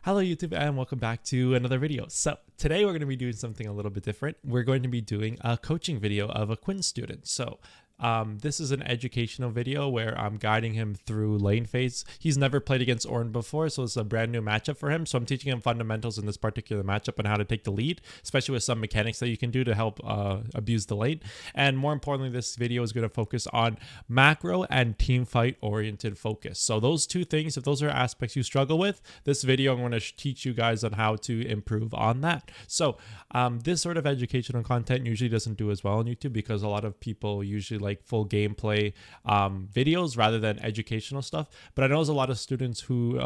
Hello YouTube and welcome back to another video. So today we're going to be doing something a little bit different. We're going to be doing a coaching video of a Quinn student. So this is an educational video where I'm guiding him through lane phase. He's never played against Ornn before, so it's a brand new matchup for him. So I'm teaching him fundamentals in this particular matchup and how to take the lead, especially with some mechanics that you can do to help abuse the lane. And more importantly, this video is going to focus on macro and team fight oriented focus. So those two things, if those are aspects you struggle with, this video I'm going to teach you guys on how to improve on that. So this sort of educational content usually doesn't do as well on YouTube because a lot of people usually like full gameplay videos rather than educational stuff. But I know there's a lot of students who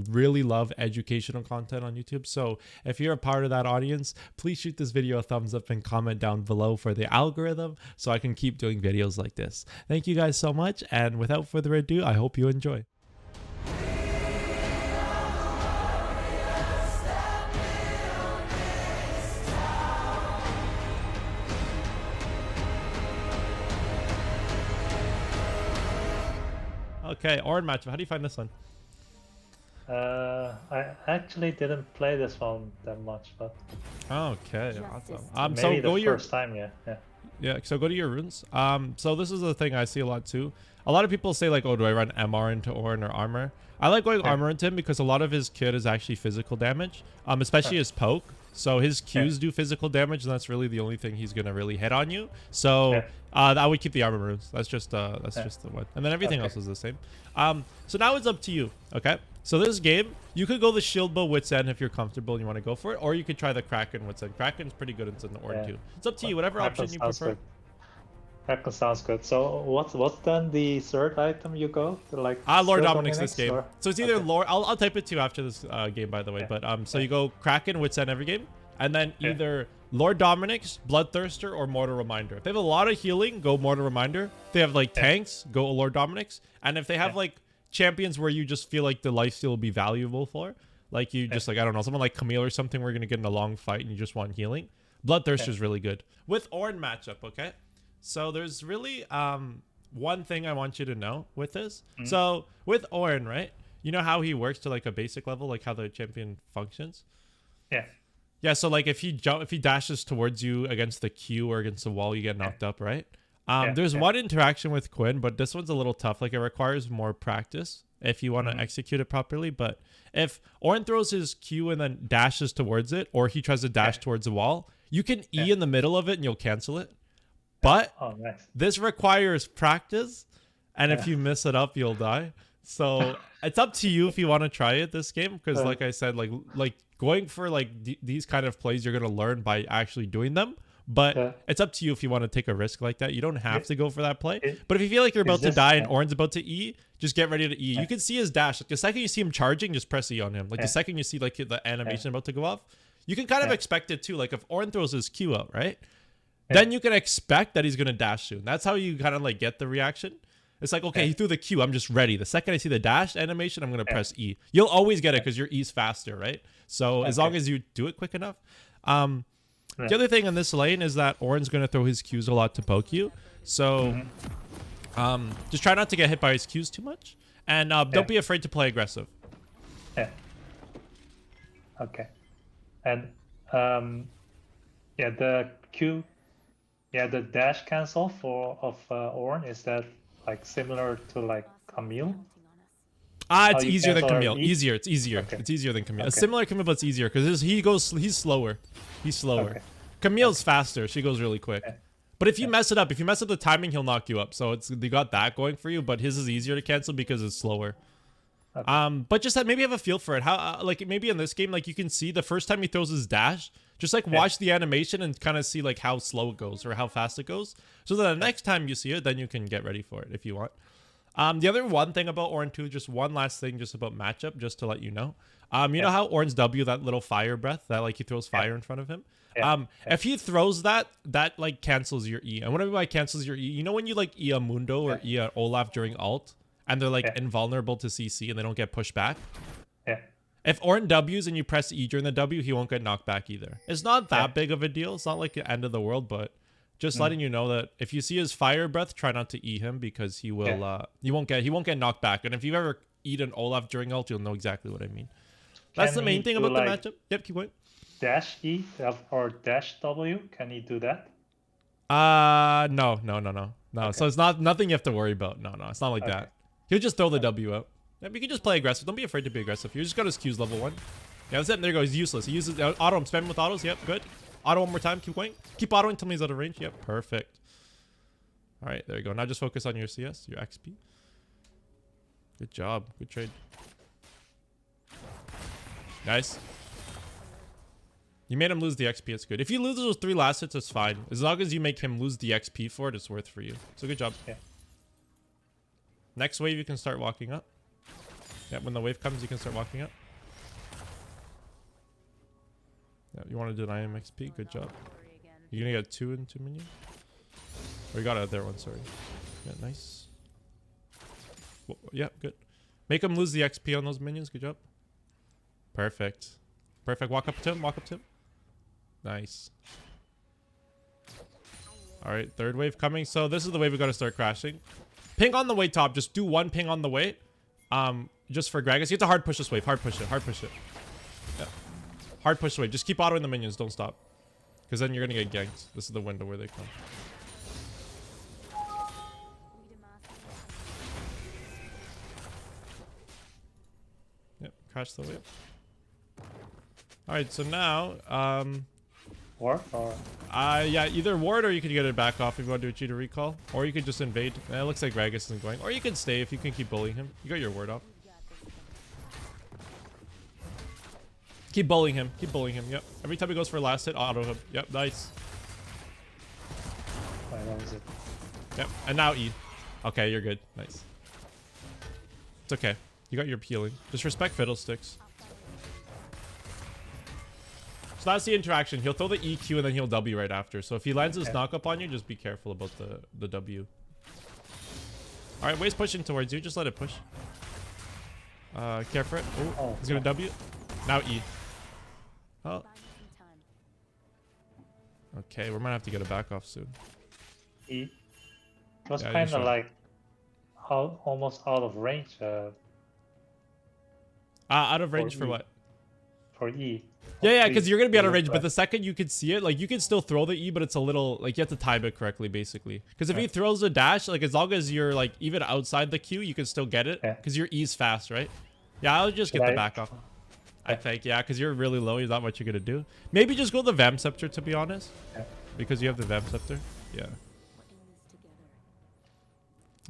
really love educational content on YouTube. So if you're a part of that audience, please shoot this video a thumbs up and comment down below for the algorithm so I can keep doing videos like this. Thank you guys so much. And without further ado, I hope you enjoy. Okay, Ornn matchup. How do you find this one? I actually didn't play this one that much, but Okay, awesome. maybe So the go first time, yeah. So go to your runes. So this is the thing I see a lot too. A lot of people say like, oh, do I run MR into Ornn or armor? I like going armor into him because a lot of his kit is actually physical damage, especially his poke. So his Qs do physical damage, and that's really the only thing he's gonna really hit on you. So I would keep the armor runes. That's just the one, and then everything else is the same. So now it's up to you. Okay. So this game, you could go the shield bow wits end if you're comfortable and you want to go for it, or you could try the Kraken wits end. Kraken's pretty good in the Ornn too. It's up to you, whatever option you prefer. Kraken sounds good. So what's then the third item you go to, like? Lord Dominic's this game. Or? So it's either Lord. I'll type it to you after this game, by the way. But so you go Kraken wits end every game, and then either Lord Dominic's, Bloodthirster, or Mortal Reminder. If they have a lot of healing, go Mortal Reminder. If they have like tanks, go Lord Dominic's. And if they have like champions where you just feel like the lifesteal will be valuable for, like you just like, I don't know, someone like Camille or something, we're gonna get in a long fight and you just want healing, Bloodthirster is really good. With Ornn matchup, okay? So there's really one thing I want you to know with this. So with Ornn, right? You know how he works to like a basic level, like how the champion functions? Yeah, so like if he dashes towards you against the Q or against the wall, you get knocked up, right? There's one interaction with Quinn, but this one's a little tough. Like it requires more practice if you want to execute it properly. But if Ornn throws his Q and then dashes towards it, or he tries to dash towards the wall, you can E in the middle of it and you'll cancel it. But this requires practice, and if you miss it up, you'll die. So it's up to you if you want to try it this game, because like I said, like going for like these kind of plays, you're gonna learn by actually doing them. But it's up to you if you want to take a risk like that. You don't have to go for that play. But if you feel like you're about to die and Ornn's about to E, just get ready to E. You can see his dash. Like the second you see him charging, just press E on him. Like the second you see like the animation about to go off, you can kind of expect it too. Like if Ornn throws his Q out, right? Then you can expect that he's going to dash soon. That's how you kind of like get the reaction. It's like, okay, he threw the Q. I'm just ready. The second I see the dash animation, I'm going to press E. You'll always get it because your E's faster, right? So as long as you do it quick enough. The other thing in this lane is that Ornn's going to throw his Qs a lot to poke you. So just try not to get hit by his Qs too much. And don't be afraid to play aggressive. Okay. And the Q... Yeah, the dash cancel of Ornn, is that like similar to like Camille? It's easier than Camille. It's easier. It's easier than Camille. It's similar to Camille, but it's easier because he's slower. He's slower. Camille's faster. She goes really quick. But if you mess it up, if you mess up the timing, he'll knock you up. So you got that going for you, but his is easier to cancel because it's slower. But just maybe have a feel for it. How like maybe in this game, like you can see the first time he throws his dash, just like watch the animation and kind of see like how slow it goes or how fast it goes. So that the next time you see it, then you can get ready for it if you want. The other one thing about Ornn too, just one last thing just about matchup, just to let you know. You know how Ornn's W, that little fire breath, that like he throws fire in front of him? If he throws that like cancels your E. And what I mean by cancels your E, you know when you like E a Mundo or E a Olaf during ult, and they're like invulnerable to CC and they don't get pushed back? If Ornn W's and you press E during the W, he won't get knocked back either. It's not that big of a deal. It's not like the end of the world, but just letting you know that if you see his fire breath, try not to E him because he will he won't get knocked back. And if you've ever eat an Olaf during ult, you'll know exactly what I mean. That's Can the main he thing do, about like, the matchup. Yep, keep going. dash E or dash W? Can he do that? No. No, Okay. so it's nothing you have to worry about. No, it's not like Okay. that. He'll just throw the W out. Yep, you can just play aggressive. Don't be afraid to be aggressive. You just got his Q's level 1. Yeah, that's it. There you go. He's useless. He uses auto. I'm spamming with autos. Yep, good. Auto one more time. Keep going. Keep autoing until he's out of range. Yep, perfect. All right, there you go. Now just focus on your CS, your XP. Good job. Good trade. Nice. You made him lose the XP. It's good. If you lose those 3 last hits, it's fine. As long as you make him lose the XP for it, it's worth for you. So good job. Yeah. Next wave, you can start walking up. Yeah, when the wave comes, you can start walking up. Yeah, you want to deny him XP? Good job. You're gonna get 2 and 2 minions. Or you got it there one, sorry. Yeah, nice. Yeah, good. Make him lose the XP on those minions. Good job. Perfect. Perfect. Walk up to him. Walk up to him. Nice. All right, third wave coming. So this is the wave we got to start crashing. Ping on the way top. Just do 1 ping on the way. Just for Gragas. You have to hard push this wave. Hard push it. Hard push it. Yeah. Hard push the wave. Just keep autoing the minions. Don't stop. Because then you're going to get ganked. This is the window where they come. Yep. Crash the wave. All right. So now, Ward or? yeah, either ward or you could get it back off if you want to do a cheater recall. Or you could just invade. It looks like Gragas isn't going. Or you can stay if you can keep bullying him. You got your ward off. Keep bullying him. Keep bullying him. Yep. Every time he goes for a last hit, auto him. Yep, nice. Wait, what was it? Yep. And now E. Okay, you're good. Nice. It's okay. You got your healing. Just respect fiddlesticks. So that's the interaction. He'll throw the EQ and then he'll W right after. So if he lands his knock up on you, just be careful about the W. Alright, wave's pushing towards you. Just let it push. Care for it. Oh, he's gonna W. Now E. Oh. Okay, we might have to get a back off soon. E. It was Yeah, kind of like almost out of range. Out of range for E. what? For E. Yeah, because you're gonna be out of range, but the second you could see it, like you can still throw the E, but it's a little like you have to time it correctly, basically. Because if he throws a dash, like as long as you're like even outside the queue, you can still get it because your E's fast, right? Yeah, I'll just get the back off. I think, yeah, because you're really low. There's not much you're gonna do. Maybe just go the Vam Scepter, to be honest, because you have the Vam Scepter. Yeah.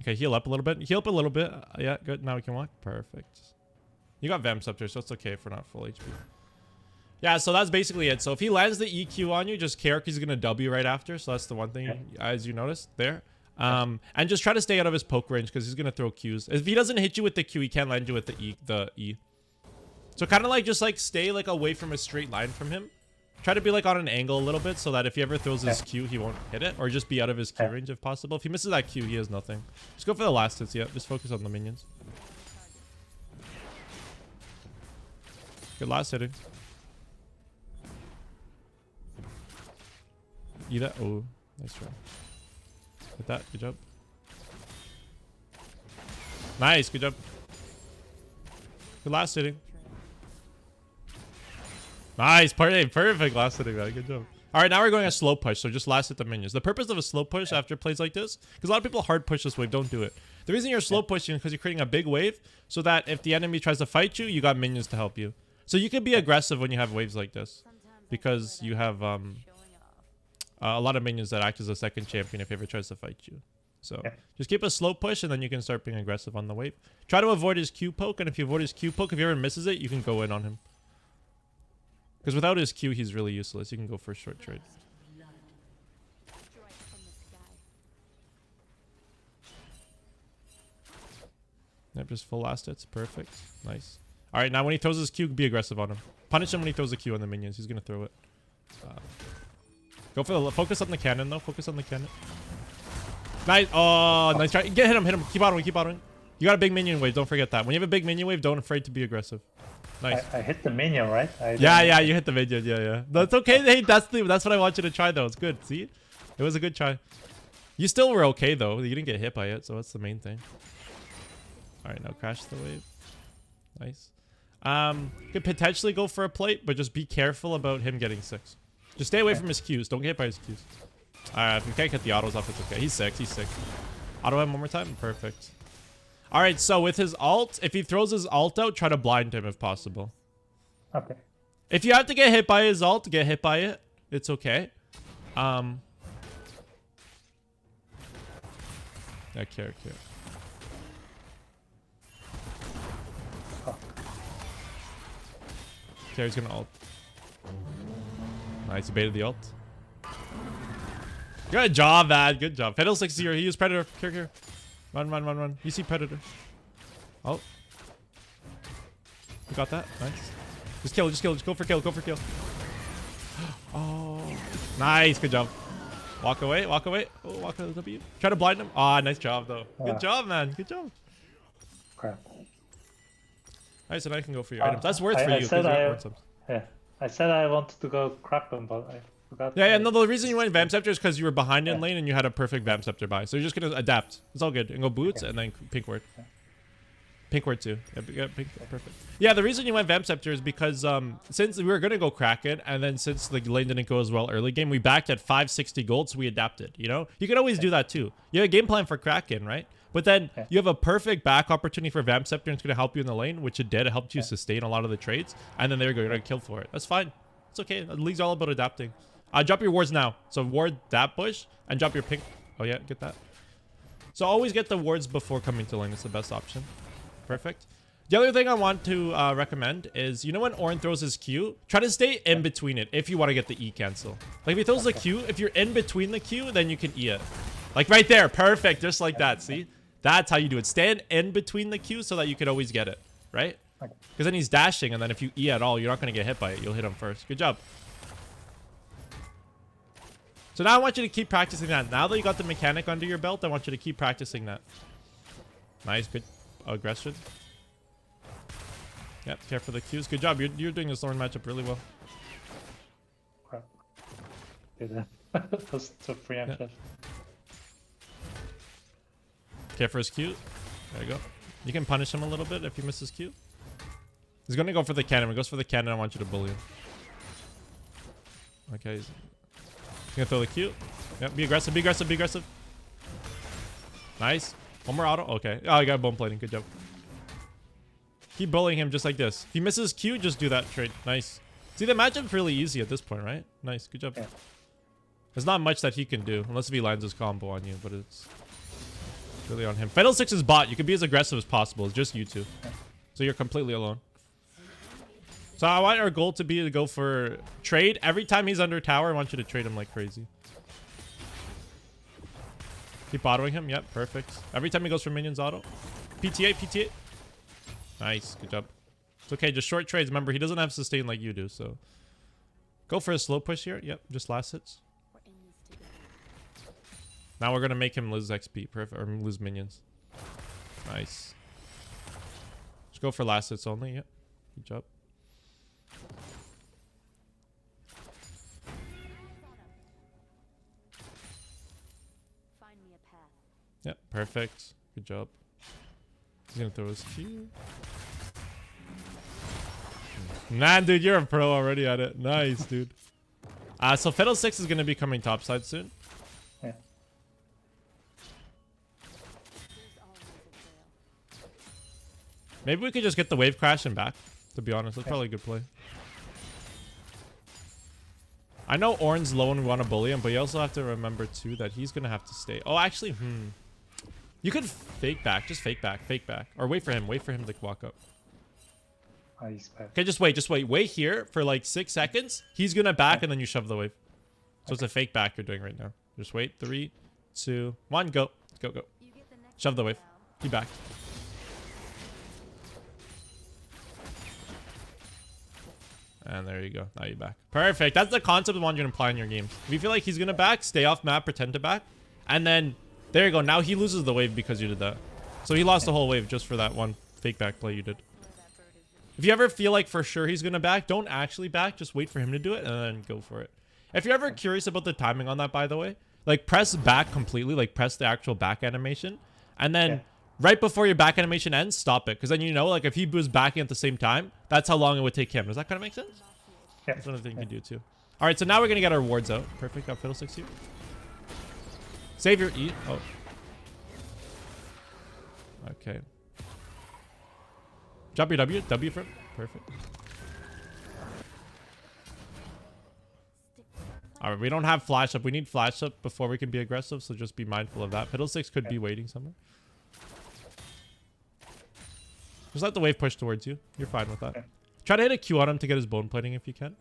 Okay, heal up a little bit. Heal up a little bit. Yeah, good. Now we can walk. Perfect. You got Vam Scepter, so it's okay if we're not full HP. Yeah, so that's basically it. So if he lands the EQ on you, just care because he's going to W right after. So that's the one thing, as you noticed there. And just try to stay out of his poke range because he's going to throw Qs. If he doesn't hit you with the Q, he can't land you with the E. So kind of like just like stay like away from a straight line from him. Try to be like on an angle a little bit so that if he ever throws his Q, he won't hit it. Or just be out of his Q range if possible. If he misses that Q, he has nothing. Just go for the last hits. Yeah, just focus on the minions. Good last hitting. That. Oh, nice try. Hit that. Good job. Nice. Good job. Good last hitting. Nice. Perfect last hitting, man. Good job. All right, now we're going a slow push. So just last hit the minions. The purpose of a slow push after plays like this, because a lot of people hard push this wave, don't do it. The reason you're slow pushing is because you're creating a big wave so that if the enemy tries to fight you, you got minions to help you. So you can be aggressive when you have waves like this because you have a lot of minions that act as a second champion if he ever tries to fight you. So just keep a slow push and then you can start being aggressive on the wave. Try to avoid his Q poke, and if you avoid his Q poke, if he ever misses it, you can go in on him. Because without his Q, he's really useless. You can go for a short trade. Yep, just full last hits. Perfect. Nice. All right, now when he throws his Q, be aggressive on him. Punish him when he throws the Q on the minions. He's going to throw it. Go for the focus on the cannon though. Focus on the cannon. Nice. Oh, nice try. Hit him. Keep autoing. Keep autoing. You got a big minion wave. Don't forget that. When you have a big minion wave, don't afraid to be aggressive. Nice. I hit the minion, right? Yeah, you hit the minion. Yeah. That's okay. Hey, that's what I want you to try though. It's good. See, it was a good try. You still were okay though. You didn't get hit by it, so that's the main thing. All right, now crash the wave. Nice. Could potentially go for a plate, but just be careful about him getting 6. Just stay away from his Qs. Don't get hit by his Qs. Alright, if you can't get the autos off, it's okay. He's 6. He's 6. Auto him one more time. Perfect. Alright, so with his ult, if he throws his ult out, try to blind him if possible. Okay. If you have to get hit by his ult, get hit by it. It's okay. Yeah, care. Okay, he's gonna ult. Nice, he baited the ult. Good job, man. Good job. Fiddlesticks here. He used Predator. Here. Run. You see Predator. Oh. You got that? Nice. Just kill. Just go for kill. Oh. Nice. Good job. Walk away. Oh, walk out of the W. Try to blind him. Ah, nice job, though. Good job, man. Good job. Crap. Alright, so now I can go for your items. That's worth for you. Yeah. I said I wanted to go crack them, but I forgot. Yeah, no, the reason you went Vamp Scepter is because you were behind in lane and you had a perfect Vamp Scepter buy. So you're just going to adapt. It's all good. And go boots and then pink ward. Pink ward too. Yeah, pink, perfect. Yeah, the reason you went Vamp Scepter is because since we were going to go Kraken, and then since the lane didn't go as well early game, we backed at 560 gold, so we adapted, you know? You can always do that too. You have a game plan for Kraken, right? But then you have a perfect back opportunity for Vamp Scepter, and it's going to help you in the lane, which it did. It helped you sustain a lot of the trades. And then there you go. You're going to kill for it. That's fine. It's okay. The league's all about adapting. Drop your wards now. So ward that bush and drop your pink. Oh, yeah. Get that. So always get the wards before coming to lane. It's the best option. Perfect. The other thing I want to recommend is, you know when Ornn throws his Q? Try to stay in between it if you want to get the E cancel. Like if he throws the Q, if you're in between the Q, then you can E it. Like right there. Perfect. Just like that. See? That's how you do it. Stand in between the Q so that you could always get it, right? Because then he's dashing, and then if you E at all, you're not going to get hit by it. You'll hit him first. Good job. So now I want you to keep practicing that. Now that you got the mechanic under your belt, I want you to keep practicing that. Nice. Good aggression. Yep. Care for the Qs. Good job. You're doing this Thorn matchup really well. Crap. That's so preemptive. Yeah. Care for his Q. There you go. You can punish him a little bit if he misses Q. He's going to go for the cannon. When he goes for the cannon, I want you to bully him. Okay. He's going to throw the Q. Yep. Be aggressive. Nice. One more auto. Okay. Oh, you got bone plating. Good job. Keep bullying him just like this. If he misses Q, just do that trade. Nice. See, the matchup's really easy at this point, right? Nice. Good job. Yeah. There's not much that he can do unless if he lands his combo on you, but it's really on him. Fiddlesticks is bot. You can be as aggressive as possible. It's just you two. So you're completely alone. So I want our goal to be to go for trade. Every time he's under tower, I want you to trade him like crazy. Keep autoing him. Yep, perfect. Every time he goes for minions auto. PTA. Nice. Good job. It's okay. Just short trades. Remember, he doesn't have sustain like you do, so go for a slow push here. Yep, just last hits. Now we're going to make him lose XP. Perfect. Or lose minions. Nice. Just go for last hits only. Yep. Good job. Yep. Perfect. Good job. He's going to throw his Q. Man, dude, you're a pro already at it. Nice, dude. So Fiddlesticks is going to be coming topside soon. Yeah. Maybe we could just get the wave crash and back, to be honest. That's probably a good play. I know Ornn's low and we want to bully him, but you also have to remember, too, that he's going to have to stay. Oh, actually, You could fake back. Just fake back. Or wait for him. Wait for him to walk up. Oh, he's back. Okay, just wait. Wait here for like 6 seconds. He's going to back, and then you shove the wave. So it's a fake back you're doing right now. Just wait. 3, 2, 1, go. Go. Shove the wave. He back. And there you go. Now you back. Perfect. That's the concept I want you to apply in your games. If you feel like he's going to back, stay off map, pretend to back. And then, there you go. Now he loses the wave because you did that. So he lost the whole wave just for that one fake back play you did. If you ever feel like for sure he's going to back, don't actually back. Just wait for him to do it and then go for it. If you're ever curious about the timing on that, by the way, like press back completely. Like press the actual back animation. And then right before your back animation ends, stop it. Because then you know, like, if he was backing at the same time, that's how long it would take him. Does that kind of make sense? Yeah. That's another thing you can do, too. All right, so now we're going to get our wards out. Perfect. Got Fiddlesticks here. Save your E. Oh. Okay. Drop your W. W for him. Perfect. All right, we don't have flash up. We need flash up before we can be aggressive, so just be mindful of that. Fiddlesticks could be waiting somewhere. Just let the wave push towards you. You're fine with that. Try to hit a Q on him to get his bone plating if you can.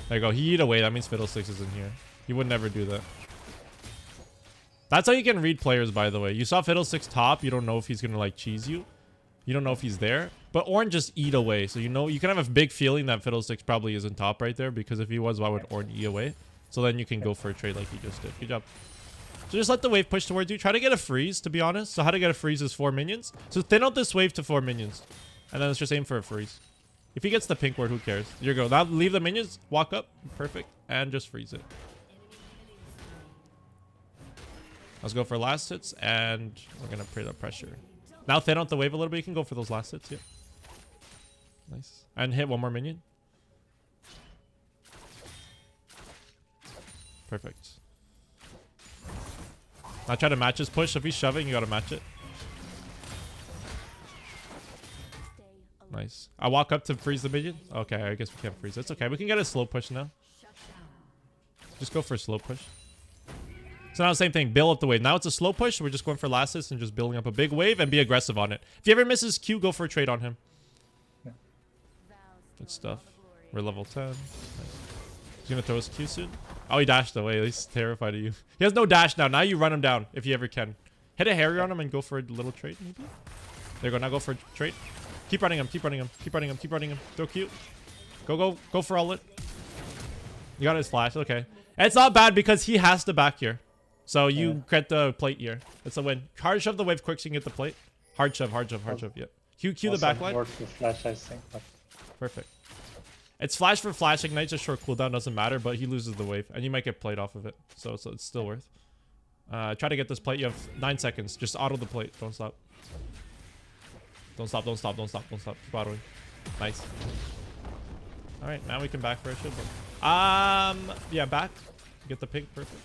There you go. He eat away. That means Fiddlesticks is in here. He would never do that. That's how you can read players, by the way. You saw Fiddlesticks top. You don't know if he's going to, like, cheese you. You don't know if he's there. But Ornn just eat away. So, you know, you can have a big feeling that Fiddlesticks probably isn't top right there. Because if he was, why would Ornn eat away? So then you can go for a trade like he just did. Good job. So just let the wave push towards you. Try to get a freeze, to be honest. So how to get a freeze is 4 minions. So thin out this wave to 4 minions. And then let's just aim for a freeze. If he gets the pink ward, who cares? You're go. Now leave the minions. Walk up. Perfect. And just freeze it. Let's go for last hits. And we're going to put up pressure. Now thin out the wave a little bit. You can go for those last hits. Yeah. Nice. And hit one more minion. Perfect. Now try to match his push. If he's shoving, you got to match it. Nice. I walk up to freeze the minion. Okay, I guess we can't freeze. It's okay. We can get a slow push now. Just go for a slow push. So now same thing. Build up the wave. Now it's a slow push. We're just going for last hits and just building up a big wave and be aggressive on it. If he ever misses Q, go for a trade on him. Good stuff. We're level 10. Nice. He's going to throw his Q soon. Oh, he dashed away. He's terrified of you. He has no dash now. Now you run him down if you ever can. Hit a Harry on him and go for a little trade maybe. There you go. Now go for a trade. Keep running him. Keep running him. Keep running him. Keep running him. Throw Q. Go for all it. You got his flash. Okay. It's not bad because he has to back here. So you get the plate here. It's a win. Hard shove the wave quick so you can get the plate. Hard shove, hard shove, hard shove. Yep. Q the backline. Flash, I think, but... Perfect. It's flash for flash. Ignite's a short cooldown. Doesn't matter, but he loses the wave. And you might get plate off of it. So it's still worth. Try to get this plate. You have 9 seconds. Just auto the plate. Don't stop. Don't stop, don't stop, don't stop, don't stop. Keep autoing. Nice. Alright, now we can back for a shield. Yeah, back. Get the pink. Perfect.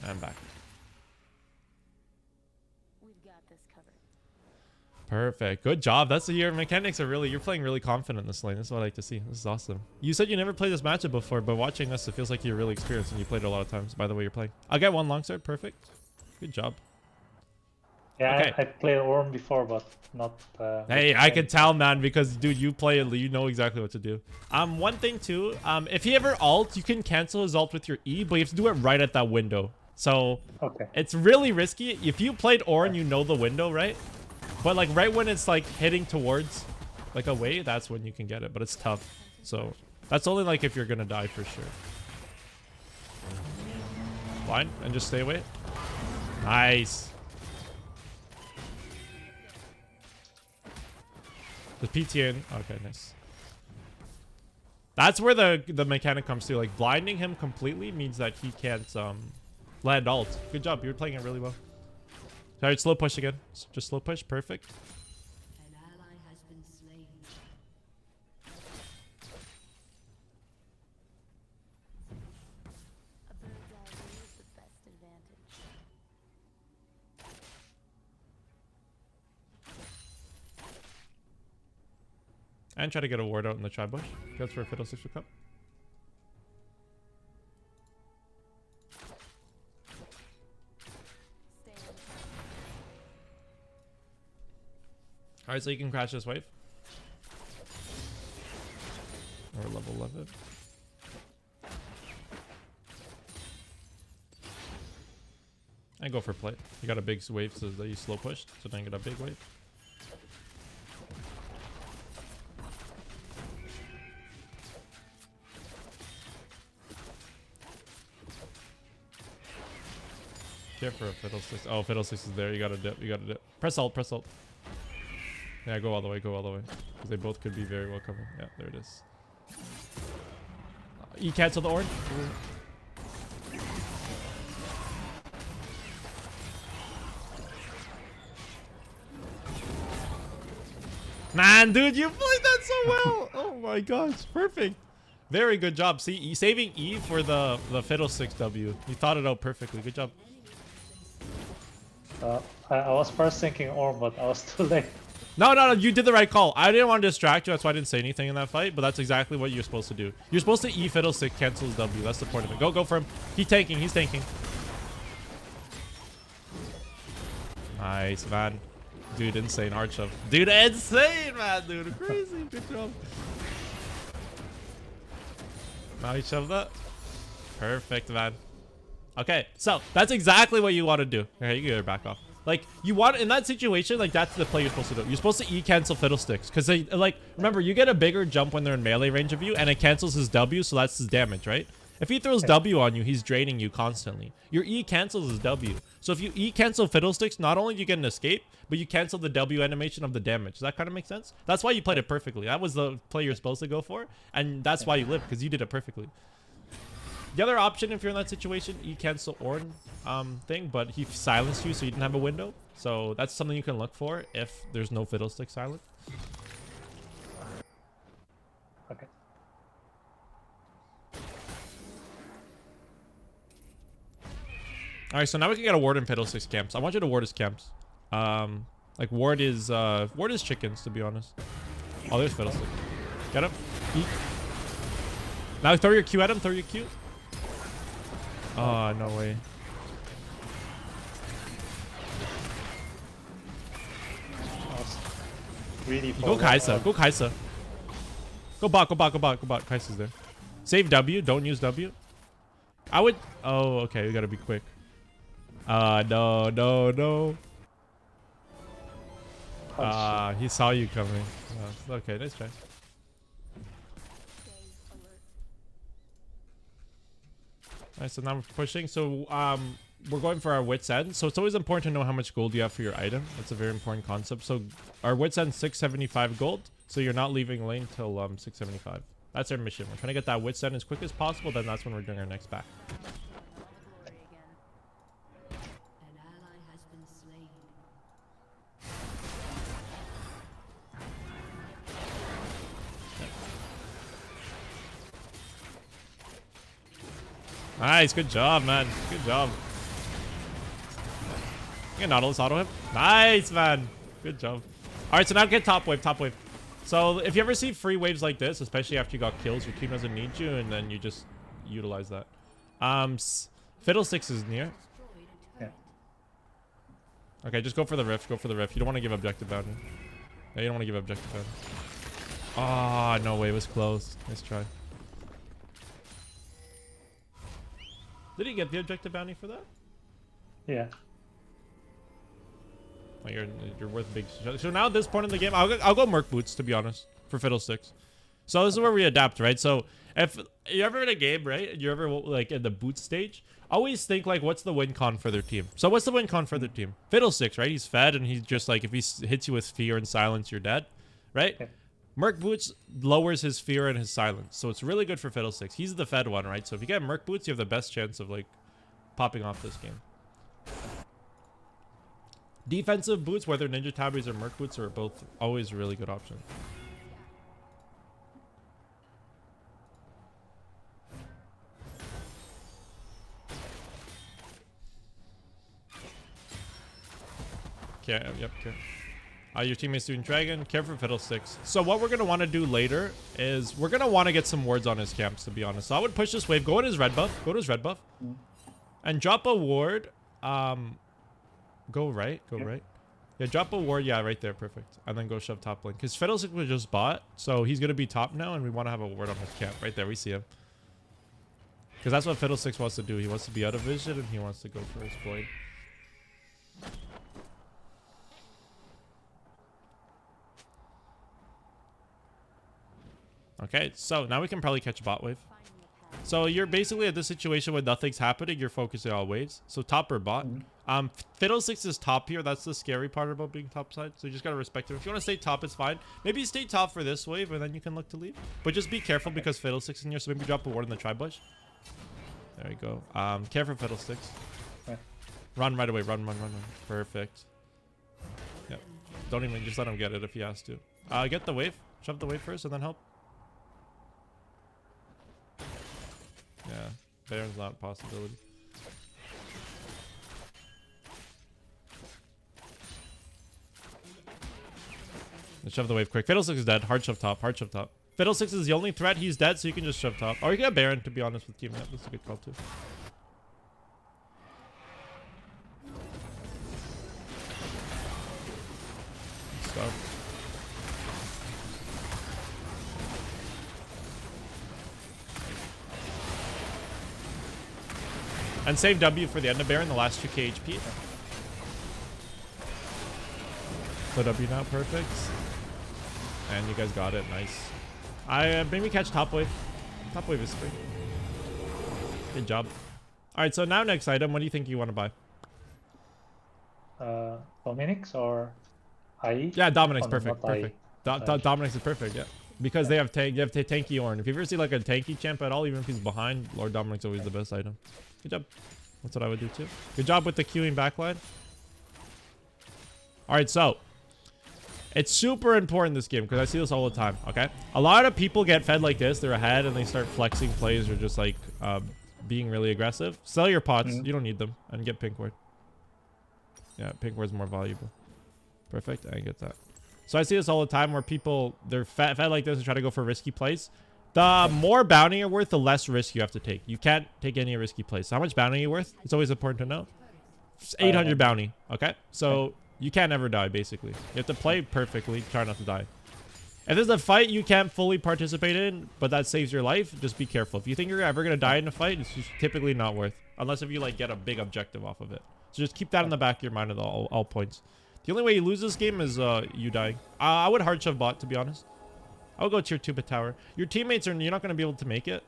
And back. We've got this covered. Perfect. Good job. That's your mechanics are really, you're playing really confident in this lane. That's what I like to see. This is awesome. You said you never played this matchup before, but watching this, it feels like you're really experienced and you played it a lot of times by the way you're playing. I'll get one longsword. Perfect. Good job. Yeah, okay. I played Ornn before, but not... hey, I can tell, man, because, dude, you play it. You know exactly what to do. One thing, too, if he ever ults, you can cancel his ult with your E, but you have to do it right at that window. So, it's really risky. If you played Ornn, you know the window, right? But, like, right when it's, like, hitting towards, like, away, that's when you can get it. But it's tough. So, that's only, like, if you're gonna die for sure. Blind, and just stay away. Nice. The PTA. Okay, nice. That's where the mechanic comes to. Like, blinding him completely means that he can't land ult. Good job. You're playing it really well. Sorry, slow push again. Just slow push. Perfect. An ally has been slain. A bird's eye view is the best advantage. And try to get a ward out in the tri bush. That's where Fiddlesticks will come. Alright, so you can crash this wave. Or level 11. And go for play. You got a big wave so that you slow pushed. So then you get a big wave. Care for a Fiddlesticks. Oh, Fiddlesticks is there. You gotta dip. You gotta dip. Press ult. Press ult. Yeah, go all the way. Go all the way. Because they both could be very well covered. Yeah, there it is. You cancel the Ornn. Man, dude, you played that so well. Oh my gosh, perfect. Very good job. See, saving E for the Fiddlesticks W. You thought it out perfectly. Good job. I was first thinking Orn, but I was too late. No, you did the right call. I didn't want to distract you. That's why I didn't say anything in that fight, but that's exactly what you're supposed to do. You're supposed to E Fiddlestick, cancel his W. That's the point of it. Go for him. He's tanking. Nice, man. Dude, insane hard shove. Dude, insane, man. Dude, crazy. Good job. Now you shove that. Perfect, man. Okay, so that's exactly what you want to do. Okay, you can get her back off. Like, you want, in that situation, like, that's the play you're supposed to do. You're supposed to E-cancel Fiddlesticks. Because they, like, remember, you get a bigger jump when they're in melee range of you, and it cancels his W, so that's his damage, right? If he throws W on you, he's draining you constantly. Your E cancels his W. So if you E-cancel Fiddlesticks, not only do you get an escape, but you cancel the W animation of the damage. Does that kind of make sense? That's why you played it perfectly. That was the play you're supposed to go for, and that's why you live, because you did it perfectly. The other option, if you're in that situation, E-cancel Orn thing, but he silenced you, so you didn't have a window. So that's something you can look for if there's no Fiddlestick silent. Okay. All right, so now we can get a ward in Fiddlestick's camps. I want you to ward his camps. Like ward is chickens, to be honest. Oh, there's Fiddlestick. Get him. Eat. Now throw your Q at him. Throw your Q. Oh, no way. Really Go Kaisa. Go Kaisa. Go bot. Kaisa's there. Save W. Don't use W. I would. Oh, okay. We gotta be quick. No. He saw you coming. Okay, nice try. Alright, so now we're pushing. So we're going for our wits end. So it's always important to know how much gold you have for your item. That's a very important concept. So our wits end 675 gold. So you're not leaving lane till 675. That's our mission. We're trying to get that wits end as quick as possible. Then that's when we're doing our next back. Nice, good job, man. Good job. You can Nautilus auto him. Nice, man. Good job. All right, so now get top wave. So if you ever see free waves like this, especially after you got kills, your team doesn't need you, and then you just utilize that. Fiddlesticks is near. Yeah. Okay, just go for the rift. You don't want to give objective bounty. Yeah, you don't want to give objective bounty. Ah, no way. It was close. Nice try. Did he get the objective bounty for that? Yeah. Oh, you're worth big. So now at this point in the game, I'll go Merc Boots, to be honest, for Fiddlesticks. So this is where we adapt, right? So if you're ever in a game, right, and you're ever like in the boot stage, always think like, what's the win con for their team? So what's the win con for their team? Fiddlesticks, right? He's fed, and he's just like, if he hits you with fear and silence, you're dead, right? Okay. Merc Boots lowers his fear and his silence. So it's really good for Fiddlesticks. He's the fed one, right? So if you get Merc Boots, you have the best chance of like popping off this game. Defensive boots, whether Ninja Tabbies or Merc Boots, are both always a really good option. Okay, yep, okay. Your teammate's doing Dragon. Care for Fiddlesticks. So what we're going to want to do later is we're going to want to get some wards on his camps, to be honest. So I would push this wave. Go in his red buff. Go to his red buff. And drop a ward. Go right. Right. Yeah, drop a ward. Yeah, right there. Perfect. And then go shove top lane. Because Fiddlesticks was just bot. So he's going to be top now. And we want to have a ward on his camp. Right there. We see him. Because that's what Fiddlesticks wants to do. He wants to be out of vision. And he wants to go for his blade. Okay, so now we can probably catch a bot wave. So you're basically at this situation when nothing's happening, you're focusing on waves. So top or bot. Fiddlesticks is top here. That's the scary part about being top side. So you just gotta respect him. If you want to stay top, it's fine. Maybe stay top for this wave, and then you can look to leave. But just be careful because Fiddlesticks in here. So maybe drop a ward in the tri-bush. There you go. Care for Fiddlesticks. Run right away. Run. Perfect. Yep. Don't even, just let him get it if he has to. Get the wave. Shove the wave first and then help. Yeah, Baron's not a possibility. Let's shove the wave quick. Fiddlesticks is dead. Hard shove top. Hard shove top. Fiddlesticks is the only threat. He's dead, so you can just shove top. Or you can get Baron, to be honest, with team. That's a good call, too. So. And save W for the end of Baron, the last 2k HP. So W now, perfect. And you guys got it, nice. I maybe catch top wave. Top wave is free. Good job. All right, so now next item, what do you think you want to buy? Dominic's or IE? Yeah, Dominic's Oh, no, perfect. not IE. Perfect. Dominic's is perfect, yeah. Because they have tanky Ornn. If you ever see like a tanky champ at all, even if he's behind, Lord Dominic's always the best item. Good job. That's what I would do too. Good job with the queuing backline. All right, so it's super important this game because I see this all the time. Okay, a lot of people get fed like this. They're ahead and they start flexing plays or just like being really aggressive. Sell your pots. You don't need them and get pink ward. Yeah, pink ward's more valuable. Perfect. I get that. So I see this all the time where people they're fed like this and try to go for risky plays. The more bounty you're worth, the less risk you have to take. You can't take any risky plays. So how much bounty are you worth? It's always important to know. It's 800 bounty. Okay, so you can't ever die, basically. You have to play perfectly, try not to die. If there's a fight you can't fully participate in, but that saves your life, just be careful. If you think you're ever going to die in a fight, it's just typically not worth. Unless if you like get a big objective off of it. So just keep that in the back of your mind at all points. The only way you lose this game is you dying. I would hard shove bot, to be honest. I would go tier 2 bit tower. Your teammates are, you're not going to be able to make it.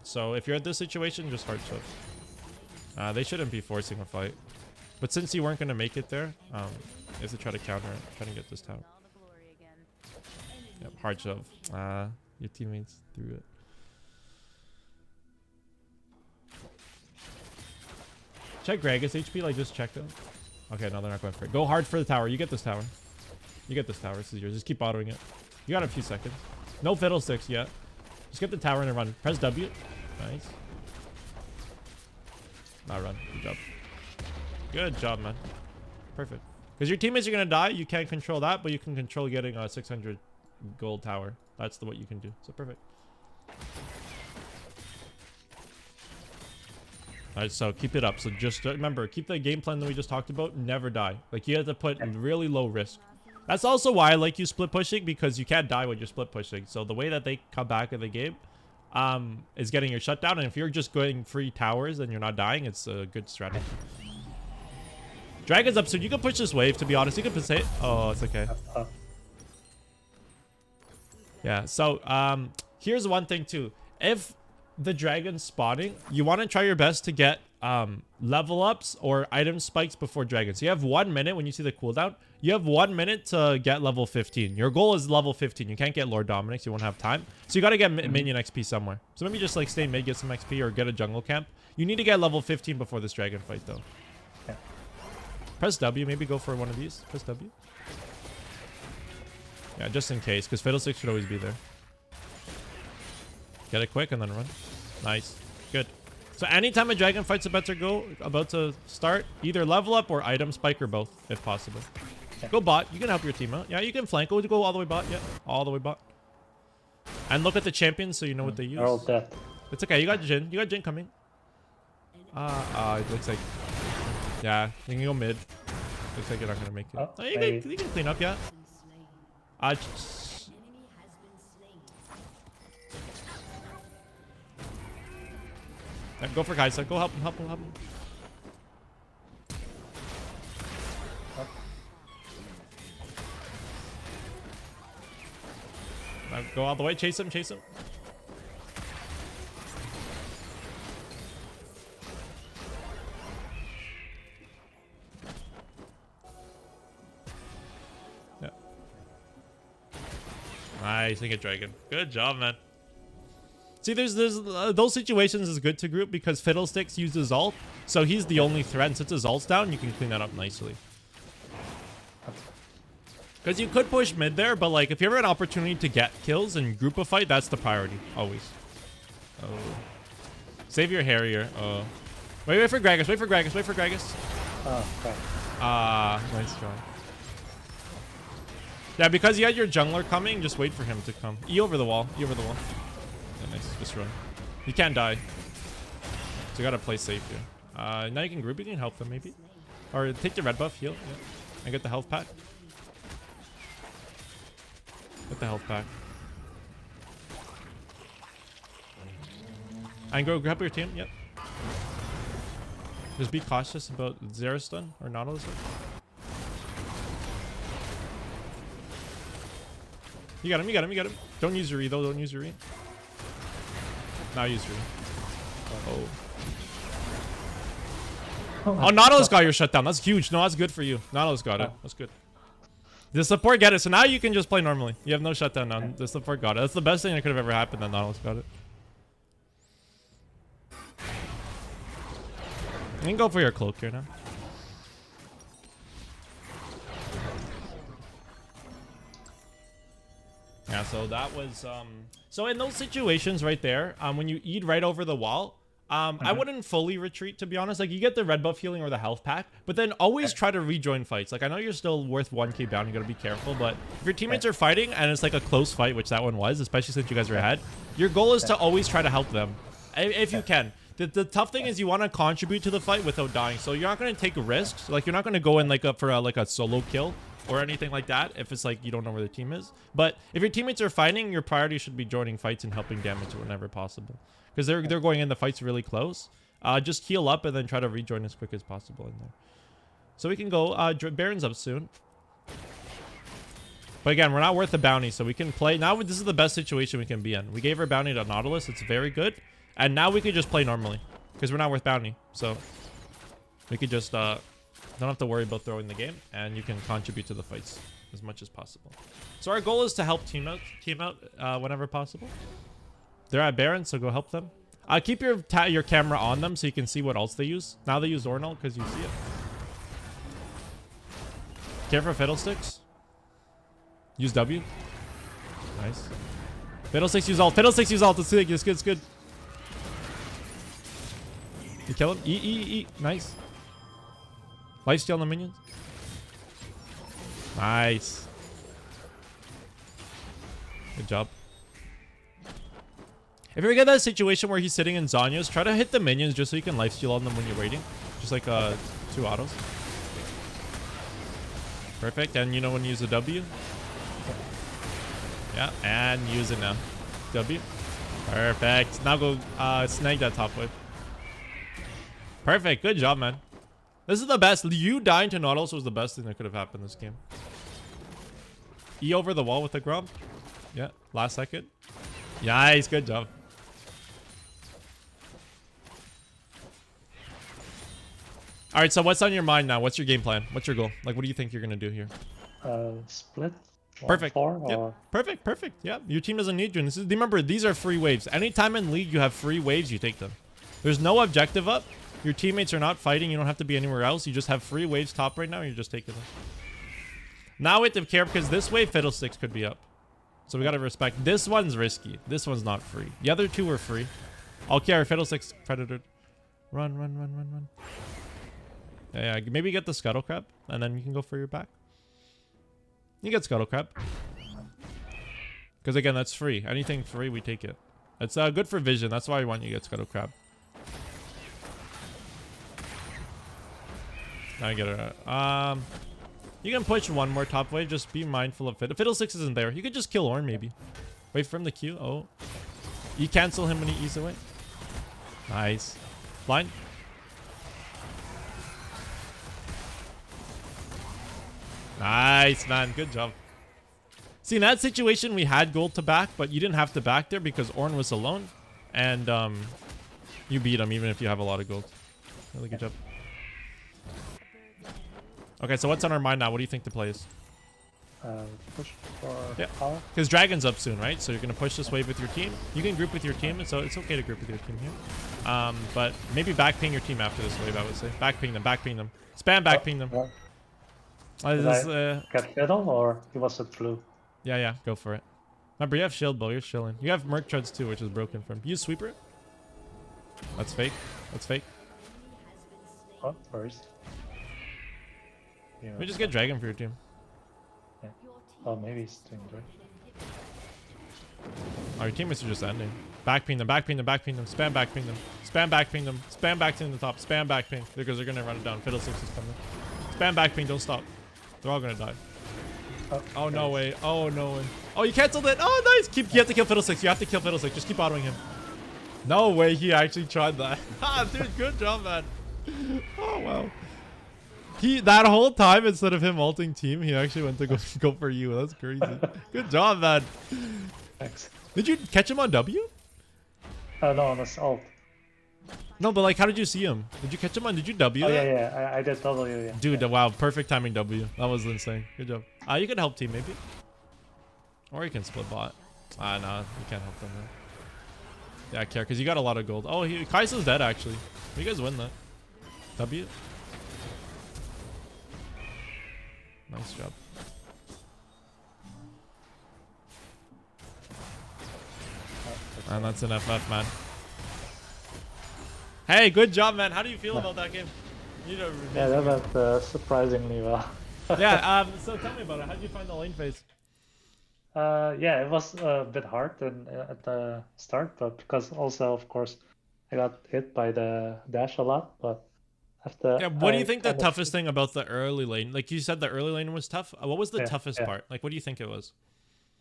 So if you're at this situation, just hard shove. They shouldn't be forcing a fight. But since you weren't going to make it there, you have to try to counter it. Try to get this tower. Yep, hard shove. Your teammates threw it. Check Gragas HP, like just check them. Okay, no, they're not going for it. Go hard for the tower. You get this tower. You get this tower. This is yours. Just keep autoing it. You got a few seconds. No fiddlesticks yet. Just get the tower and then run. Press W. Nice. Now run. Good job. Good job, man. Perfect. Because your teammates are going to die. You can't control that, but you can control getting a 600 gold tower. That's what you can do. So perfect. Alright, so keep it up. So just remember, keep the game plan that we just talked about. Never die. Like, you have to put really low risk. That's also why I like you split pushing, because you can't die when you're split pushing. So the way that they come back in the game is getting your shutdown. And if you're just going free towers and you're not dying, it's a good strategy. Dragon's up soon. You can push this wave, to be honest. You can say, oh, it's okay. Yeah, so here's one thing too. If the dragon's spawning, you want to try your best to get level ups or item spikes before dragon. So you have 1 minute when you see the cooldown. You have 1 minute to get level 15. Your goal is level 15. You can't get Lord Dominic's. You won't have time. So you got to get minion XP somewhere. So maybe just like stay mid, get some XP, or get a jungle camp. You need to get level 15 before this dragon fight though. Yeah. Press W. Maybe go for one of these. Press W. Yeah, just in case, because Fiddlesticks should always be there. Get it quick and then run. Nice. Good. So anytime a dragon fight's about to start, either level up or item spike or both, if possible. Yeah. Go bot. You can help your team out. Yeah, you can flank. Go all the way bot. Yeah, all the way bot. And look at the champions so you know what they use. They're all dead. It's okay. You got Jhin. You got Jhin coming. It looks like... Yeah, you can go mid. Looks like you're not going to make it. Oh, you can clean up, yeah. Go for Kaisa. Go help him, help him, help him. Go all the way. Chase him, chase him. Yeah. Nice, think a dragon. Good job, man. See, there's those situations is good to group because Fiddlesticks uses ult, so he's the only threat. And since his ult's down, you can clean that up nicely. Because you could push mid there, but like if you ever had an opportunity to get kills and group a fight, that's the priority. Always. Oh. Save your Harrier. Oh. Wait for Gragas. Wait for Gragas. Wait for Gragas. Oh, right. Nice try. Yeah, because you had your jungler coming, just wait for him to come. E over the wall. E over the wall. Yeah, nice. Just run. You can't die. So you gotta play safe here. Now you can group. You can help them maybe. Or take the red buff, heal. Yeah. And get the health pack. Get the health pack. And go grab your team. Yep. Just be cautious about Zero stun or Nautilus. You got him, you got him, you got him. Don't use your E though, don't use your E. Now use your E. Oh, Nautilus got your shutdown. That's huge. No, that's good for you. Nautilus got it. That's good. The support get it. So now you can just play normally. You have no shutdown now. The support got it. That's the best thing that could have ever happened that Nautilus got it. You can go for your cloak here now. Yeah, so that was so in those situations right there, when you eat right over the wall, I wouldn't fully retreat, to be honest. Like, you get the red buff healing or the health pack, but then always try to rejoin fights. Like, I know you're still worth 1k down, you gotta be careful, but if your teammates are fighting and it's like a close fight, which that one was, especially since you guys are ahead, your goal is to always try to help them if you can. The tough thing is you want to contribute to the fight without dying, so you're not going to take risks. Like, you're not going to go in like for a solo kill or anything like that if it's like you don't know where the team is. But if your teammates are fighting, your priority should be joining fights and helping damage whenever possible, because they're going in the fights really close. Just heal up and then try to rejoin as quick as possible in there. So we can go. Baron's up soon. But again, we're not worth the bounty, so we can play. Now this is the best situation we can be in. We gave our bounty to Nautilus. It's very good. And now we could just play normally, because we're not worth bounty. So we could just don't have to worry about throwing the game, and you can contribute to the fights as much as possible. So our goal is to help team out whenever possible. They're at Baron, so go help them. Keep your camera on them so you can see what else they use. Now they use Ornal because you see it. Care for Fiddlesticks. Use W. Nice. Fiddlesticks use ult. Fiddlesticks use ult. It's good. It's good. It's good. You kill him. E. Nice. Lifesteal on the minions. Nice. Good job. If you ever get that situation where he's sitting in Zhonya's, try to hit the minions just so you can lifesteal on them when you're waiting. Just like 2 autos. Perfect. And you know when you use a W? Yeah, and use it now. W. Perfect. Now go snag that top wave. Perfect. Good job, man. This is the best. You dying to Nautilus was the best thing that could have happened this game. E over the wall with the Grump. Yeah, last second. Nice. Good job. All right, so what's on your mind now? What's your game plan? What's your goal? Like, what do you think you're going to do here? Split. Perfect. 1-4 Yep. or... Perfect. Yeah, your team doesn't need you. And remember, these are free waves. Anytime in League you have free waves, you take them. There's no objective up. Your teammates are not fighting. You don't have to be anywhere else. You just have free waves top right now. And you're just taking them. Now we have to care because this wave Fiddlesticks could be up. So we got to respect. This one's risky. This one's not free. The other two are free. Okay, our Fiddlesticks Predator. Run. Yeah, maybe get the Scuttle Crab. And then you can go for your back. You get Scuttle Crab. Because again, that's free. Anything free, we take it. It's good for vision. That's why I want you to get Scuttle Crab. I get it. You can push one more top wave. Just be mindful of Fiddlesticks isn't there. You could just kill Ornn maybe. Wait for him to Q. Oh. You cancel him when he E's away. Nice. Blind. Nice, man. Good job. See, in that situation, we had gold to back, but you didn't have to back there because Ornn was alone. And you beat him even if you have a lot of gold. Really good job. Okay, so what's on our mind now? What do you think the play is? Push for Yeah, power. because Dragon's up soon, right? So you're going to push this wave with your team. You can group with your team, and so it's okay to group with your team here. But maybe back ping your team after this wave, I would say. Back ping them. Spam back ping them. Did This, I get fiddle or it was a blue? yeah, go for it. Remember, you have shield bow. You're chilling. You have merc treads too, which is broken from. Use sweeper. That's fake. That's fake. Oh, where's? Yeah, We just get dragon for your team. yeah. Oh, maybe he's doing great. Our teammates are just ending. Backping them, backping them, backping them. Spam backping them. Spam backping them. Spam back to the top. Spam backping. Because they're gonna run it down. Fiddlesticks is coming. Spam backping. Don't stop. They're all gonna die. Oh no way. Oh no way. Oh, you canceled it. Oh nice. You have to kill Fiddlesticks. You have to kill Fiddlesticks. Just keep autoing him. No way. He actually tried that. Ah, dude. Good job, man. Oh wow. That whole time, instead of him ulting team, he actually went to go for you. That's crazy. Good job, man. Thanks. Did you catch him on W? No, on the alt. No, but like, how did you see him? Did you catch him on? Did you W? Oh that? yeah, I did W. Yeah. Dude, yeah. wow, perfect timing W. That was insane. Good job. You can help team maybe, or you can split bot. Nah, you can't help them. Man. Yeah, I care because you got a lot of gold. Oh, Kai'Sa's dead actually. You guys win that. W. Nice job. And that's an FF, man. Hey, good job, man. How do you feel about that game? Yeah, that went surprisingly well. Yeah. So tell me about it. How did you find the lane phase? Yeah, it was a bit hard at the start, but because also, of course, I got hit by the dash a lot. But after, Yeah. What do you think the toughest thing about the early lane? Like you said, the early lane was tough. What was the toughest part? Like, what do you think it was?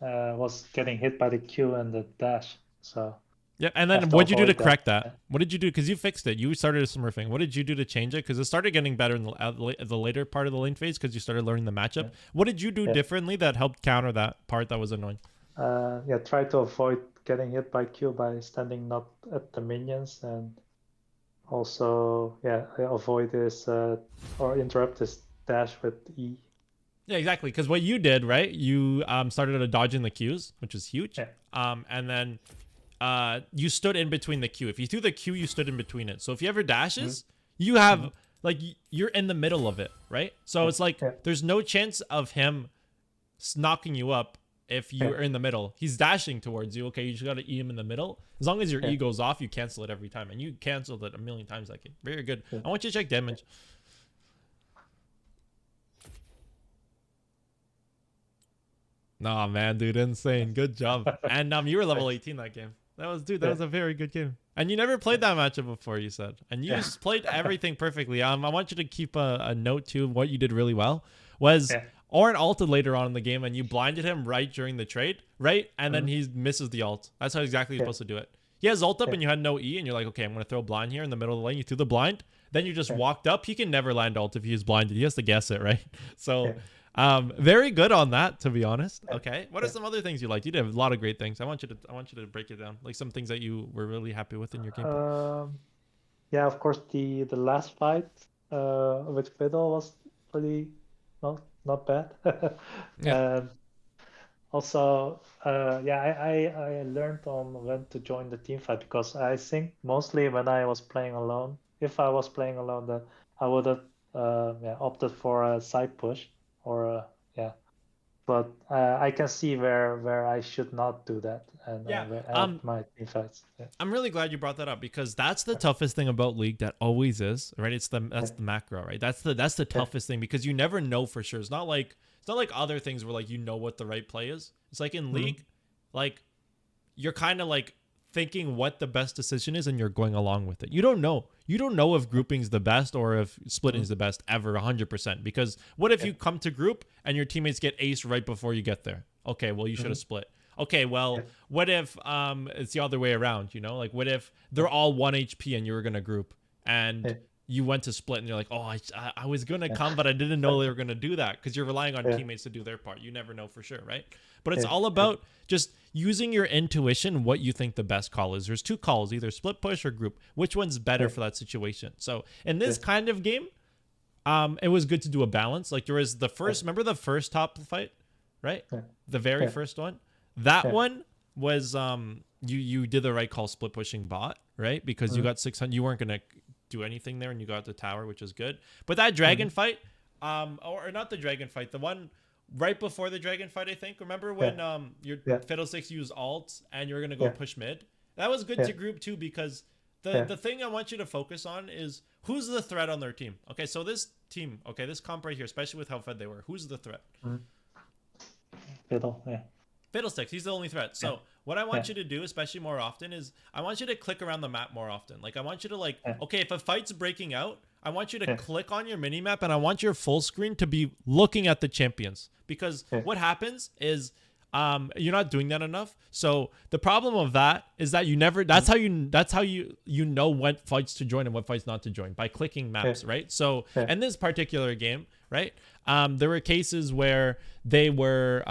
Was getting hit by the Q and the dash. So. Yeah, and then what did you do to correct that? What did you do? Because you fixed it. You started smurfing. What did you do to change it? Because it started getting better in the later part of the lane phase because you started learning the matchup. What did you do differently that helped counter that part that was annoying? Yeah, try to avoid getting hit by Q by standing not at the minions, and also avoid this or interrupt this dash with E. Yeah, exactly. Because what you did, right? You started dodging the Qs, which is huge. Yeah. And then you stood in between the Q. If you threw the Q, you stood in between it. So if he ever dashes, you have like you're in the middle of it, right? So it's like there's no chance of him knocking you up if you're in the middle. He's dashing towards you. Okay, you just gotta E him in the middle. As long as your E goes off, you cancel it every time, and you canceled it a million times that game. Very good. I want you to check damage. Nah, man, dude, insane. Good job. And you were level 18 that game. That was a very good game. And you never played that matchup before, you said. And you just played everything perfectly. I want you to keep a note too. What you did really well was Ornn ulted later on in the game, and you blinded him right during the trade, right? And then he misses the ult. That's how exactly you're supposed to do it. He has ult up and you had no E, and you're like, okay, I'm going to throw a blind here in the middle of the lane. You threw the blind. Then you just walked up. He can never land ult if he is blinded. He has to guess it, right? So... very good on that, to be honest. Okay, what are some other things you liked? You did a lot of great things. I want you to break it down, like some things that you were really happy with in your game. Yeah, of course the last fight with Fiddle was really not bad. And also I learned on when to join the team fight, because I think mostly when I was playing alone, if I was playing alone, then I would have opted for a side push. Or but I can see where I should not do that, and help my team fights. Yeah. I'm really glad you brought that up, because that's the toughest thing about League. That always is, right? That's the macro, right? That's the toughest thing, because you never know for sure. It's not like other things where like you know what the right play is. It's like in League, like you're kind of like thinking what the best decision is, and you're going along with it. You don't know if grouping's the best or if splitting's the best ever 100%, because what if you come to group and your teammates get ace right before you get there? Okay, well, you should have split. Okay, well, what if it's the other way around, like what if they're all 1 HP and you were going to group and you went to split and you're like, oh, I was going to come, but I didn't know they were going to do that, because you're relying on teammates to do their part. You never know for sure, right? But it's all about just using your intuition, what you think the best call is. There's two calls, either split push or group. Which one's better for that situation? So in this kind of game, it was good to do a balance. Like there was the first, remember the first top fight, right? The very first one. That one was you did the right call, split pushing bot, right? Because you got 600. You weren't gonna do anything there, and you got the tower, which is good. But that dragon fight, Or not the dragon fight, the one right before the dragon fight, I think. Remember when your Fiddlesticks used alt and you were gonna go push mid? That was good to group too, because the thing I want you to focus on is who's the threat on their team. Okay, so this team, okay, this comp right here, especially with how fed they were, who's the threat? Fiddle, Fiddlesticks, he's the only threat. So what I want you to do, especially more often, is I want you to click around the map more often. Like I want you to like, okay, if a fight's breaking out, I want you to click on your mini map and I want your full screen to be looking at the champions, because what happens is you're not doing that enough. So the problem of that is that you never, that's how you know what fights to join and what fights not to join, by clicking maps, right? So in this particular game, right, there were cases where they were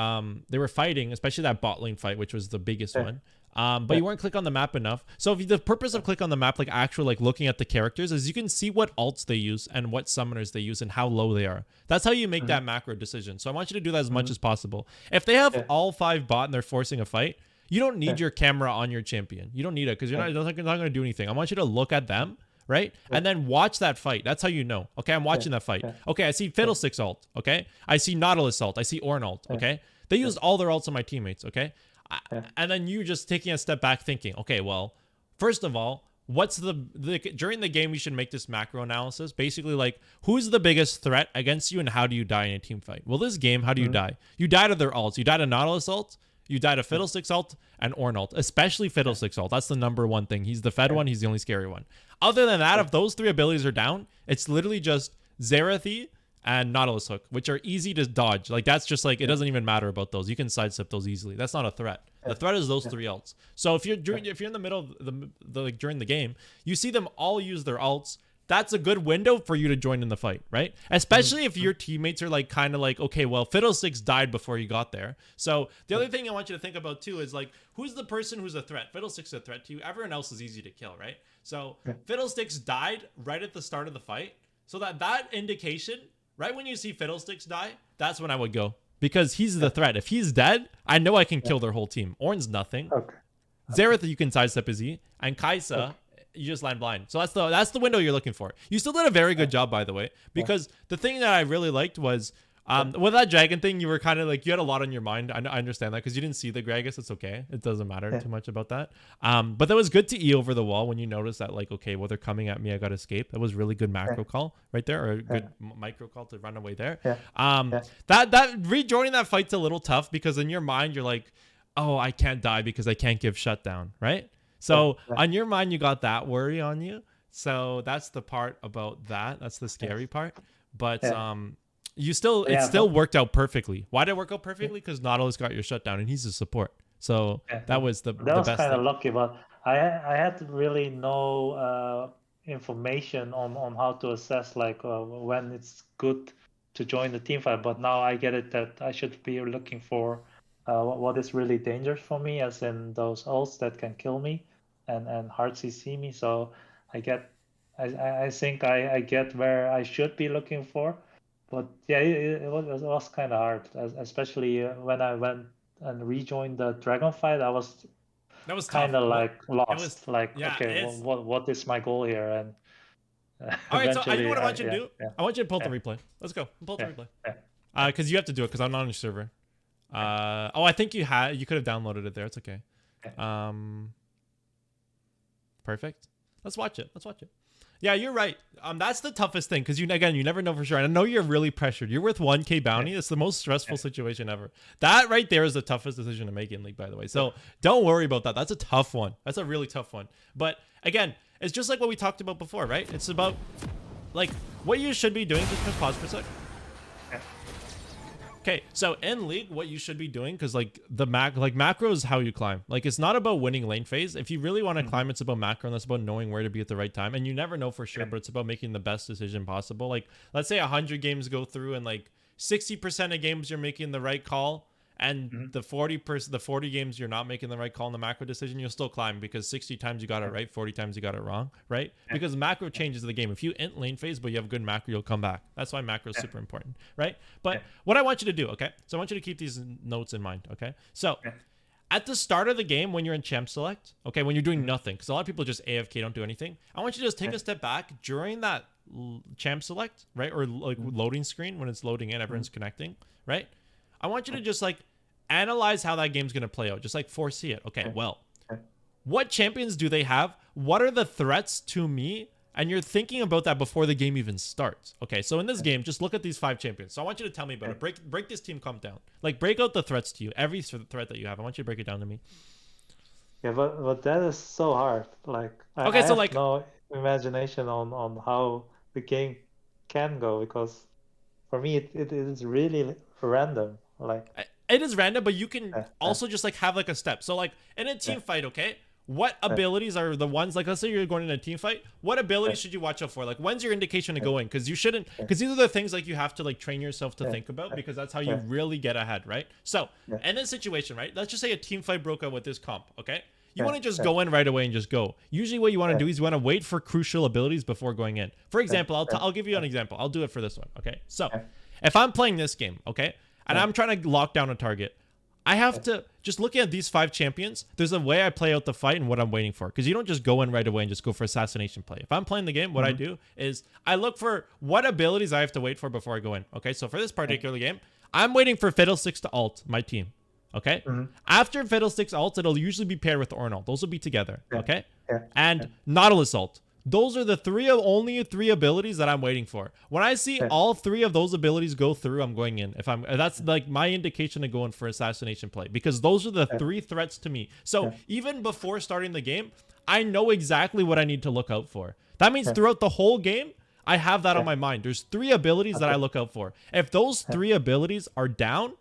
fighting, especially that bot lane fight, which was the biggest one. But you weren't click on the map enough. So if the purpose of click on the map, like actual like looking at the characters, is you can see what alts they use and what summoners they use and how low they are. That's how you make that macro decision. So I want you to do that as much as possible. If they have all 5 bot and they're forcing a fight, you don't need your camera on your champion. You don't need it, because you're not going to do anything. I want you to look at them, right? And then watch that fight. That's how you know. Okay, I'm watching that fight. Okay, I see Fiddlesticks ult. Okay, I see Nautilus ult. I see Ornn ult. Okay, they used all their ults on my teammates. Okay. And then you just taking a step back thinking, okay, well, first of all, what's during the game we should make this macro analysis, basically like who's the biggest threat against you and how do you die in a team fight? Well, this game, how do you die? You die to their ults. You die to Nautilus ult, you die to Fiddlesticks ult and Ornn ult, especially Fiddlesticks ult. That's the number one thing. He's the fed one. He's the only scary one. Other than that, if those 3 abilities are down, it's literally just Xerathi and Nautilus Hook, which are easy to dodge. Like that's just like, it doesn't even matter about those. You can sidestep those easily. That's not a threat. The threat is those 3 ults. So if you're in the middle of the like during the game, you see them all use their ults, that's a good window for you to join in the fight, right? Especially if your teammates are like kind of like, okay, well, Fiddlesticks died before you got there. So the other thing I want you to think about too is like, who's the person who's a threat? Fiddlesticks is a threat to you. Everyone else is easy to kill, right? So Fiddlesticks died right at the start of the fight. So that indication, right when you see Fiddlesticks die, that's when I would go, because he's the threat. If he's dead, I know I can kill their whole team. Ornn's nothing. Xerath, you can sidestep his E, and Kaisa, you just land blind. So that's the window you're looking for. You still did a very good job, by the way, because the thing that I really liked was with that dragon thing, you were kind of like, you had a lot on your mind. I understand that, because you didn't see the Gragas. It's okay. It doesn't matter too much about that. But that was good to E over the wall when you notice that, like, okay, well, they're coming at me. I got to escape. That was really good macro call right there, or a good micro call to run away there. That rejoining that fight's a little tough, because in your mind, you're like, oh, I can't die because I can't give shutdown, right? So on your mind, you got that worry on you. So that's the part about that. That's the scary part. But it still worked out perfectly. Why did it work out perfectly? Because Nautilus got your shutdown and he's a support. So that was the best kind of thing. lucky, but I had really no information on how to assess like when it's good to join the team fight. But now I get it that I should be looking for what is really dangerous for me, as in those ults that can kill me and hard CC me. So I think I get where I should be looking for. But yeah, it was kind of hard, especially when I went and rejoined the dragon fight. That was kind of like lost. What is my goal here? And all right, so I know what I want you to do. I want you to pull the replay. Let's go. Pull the replay. Because you have to do it, because I'm not on your server. I think you could have downloaded it there. It's okay. Perfect. Let's watch it. Yeah, you're right. That's the toughest thing, because you never know for sure. And I know you're really pressured. You're with 1K bounty. It's the most stressful situation ever. That right there is the toughest decision to make in League, by the way. So don't worry about that. That's a tough one. That's a really tough one. But again, it's just like what we talked about before, right? It's about like what you should be doing. Just pause for a sec. Okay, so in League, what you should be doing, because like macro is how you climb. Like, it's not about winning lane phase. If you really want to climb, it's about macro, and that's about knowing where to be at the right time. And you never know for sure, but it's about making the best decision possible. Like, let's say 100 games go through, and like 60% of games you're making the right call, and the 40 games you're not making the right call in the macro decision, you'll still climb, because 60 times you got it right, 40 times you got it wrong, right? Because macro changes the game. If you int lane phase but you have good macro, you'll come back. That's why macro is super important, right? But what I want you to do, okay? So I want you to keep these notes in mind, okay? So at the start of the game, when you're in champ select, okay, when you're doing nothing, because a lot of people just AFK, don't do anything, I want you to just take a step back during that champ select, right? Or like loading screen when it's loading in, everyone's connecting, right? I want you to just like analyze how that game's gonna play out, just like foresee it. Okay, well, what champions do they have? What are the threats to me? And you're thinking about that before the game even starts. Okay, so in this game, just look at these 5 champions. So I want you to tell me about it. Break this team comp down. Like, break out the threats to you. Every threat that you have. I want you to break it down to me. Yeah, but that is so hard. Like, I Okay, so have like, no imagination on how the game can go, because for me it is really random. Like, it is random, but you can Yeah, also just like have like a step. So like in a team fight, okay, what abilities are the ones, like let's say you're going in a team fight, what abilities should you watch out for? Like when's your indication to go in? Because you shouldn't, because these are the things like you have to like train yourself to think about, because that's how you really get ahead, right? So in this situation, right, let's just say a team fight broke out with this comp, okay? You want to just go in right away and just go. Usually what you want to do is you want to wait for crucial abilities before going in. For example, I'll give you an example. I'll do it for this one, okay? So if I'm playing this game, okay, and I'm trying to lock down a target, I have to just look at these 5 champions. There's a way I play out the fight and what I'm waiting for, because you don't just go in right away and just go for assassination play. If I'm playing the game, what I do is I look for what abilities I have to wait for before I go in. Okay, so for this particular game, I'm waiting for Fiddlesticks to ult my team. Okay, after Fiddlesticks ult, it'll usually be paired with Ornal. Those will be together. Okay, and Nautilus ult. Those are the only three abilities that I'm waiting for. When I see all 3 of those abilities go through, I'm going in. That's like my indication to go in for assassination play, because those are the 3 threats to me. So even before starting the game, I know exactly what I need to look out for. That means throughout the whole game, I have that on my mind. There's 3 abilities that I look out for. If those 3 abilities are down,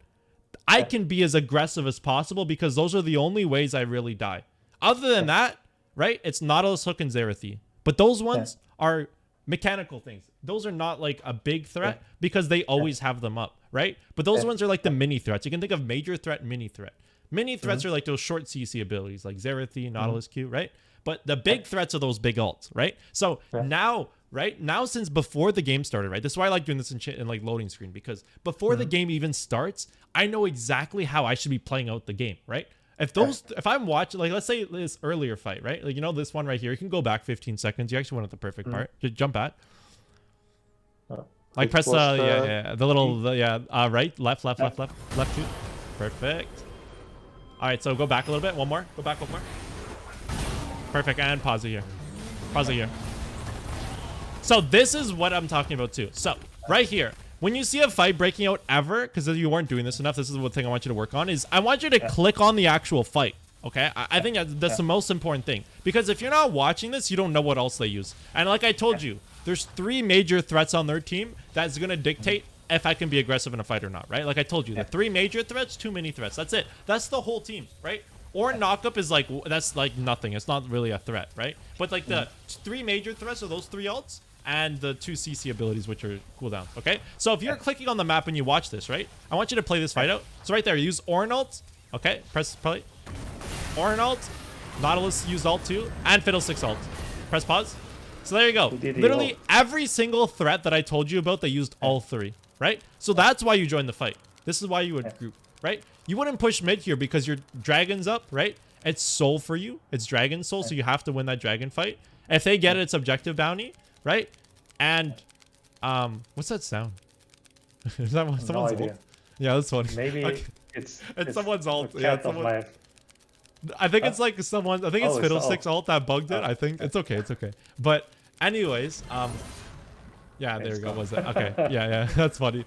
I can be as aggressive as possible, because those are the only ways I really die. Other than that, right, it's Nautilus, Hook, and Zerathi. But those ones are mechanical things. Those are not like a big threat, because they always have them up, right? But those ones are like the mini threats. You can think of major threat and mini threat. Mini threats are like those short CC abilities like Zerathi, Nautilus Q, right? But the big threats are those big ults, right? So now, since before the game started, right? This is why I like doing this in like loading screen, because before the game even starts, I know exactly how I should be playing out the game, right? If I'm watching, like, let's say this earlier fight, right? Like, you know, this one right here, you can go back 15 seconds. You actually went at the perfect part. Just jump at. Like, press the little, right, left, 2. Perfect. All right, so go back a little bit. One more. Go back one more. Perfect. And pause it here. Pause it here. So this is what I'm talking about too. So right here, when you see a fight breaking out ever, because you weren't doing this enough, this is one thing I want you to work on, is I want you to click on the actual fight. Okay, I think that's the most important thing, because if you're not watching this, you don't know what else they use. And like I told you, there's 3 major threats on their team that's gonna dictate if I can be aggressive in a fight or not, right? Like I told you, the 3 major threats, 2 mini threats. That's it. That's the whole team, right? Or knockup is like, that's like nothing. It's not really a threat, right? But like the 3 major threats are those 3 ults and the 2 CC abilities, which are cooldown. Okay, so if you're clicking on the map and you watch this, right, I want you to play this fight out. So right there, use Orin ult. Okay, press play. Orin ult. Nautilus used ult too, and Fiddlesticks ult. Press pause. So there you go. Literally every single threat that I told you about, they used all 3, right? So that's why you joined the fight. This is why you would group, right? You wouldn't push mid here because your dragon's up, right? It's soul for you. It's dragon soul, so you have to win that dragon fight. If they get it, it's objective bounty, right? And what's that sound? Is that someone's ult? Yeah, that's funny. Maybe it's someone's ult. Yeah, someone. I think it's like someone. I think it's Fiddlesticks ult that bugged it. I think it's okay. It's okay. But anyways, yeah, there you go. Was it? Okay. Yeah, that's funny.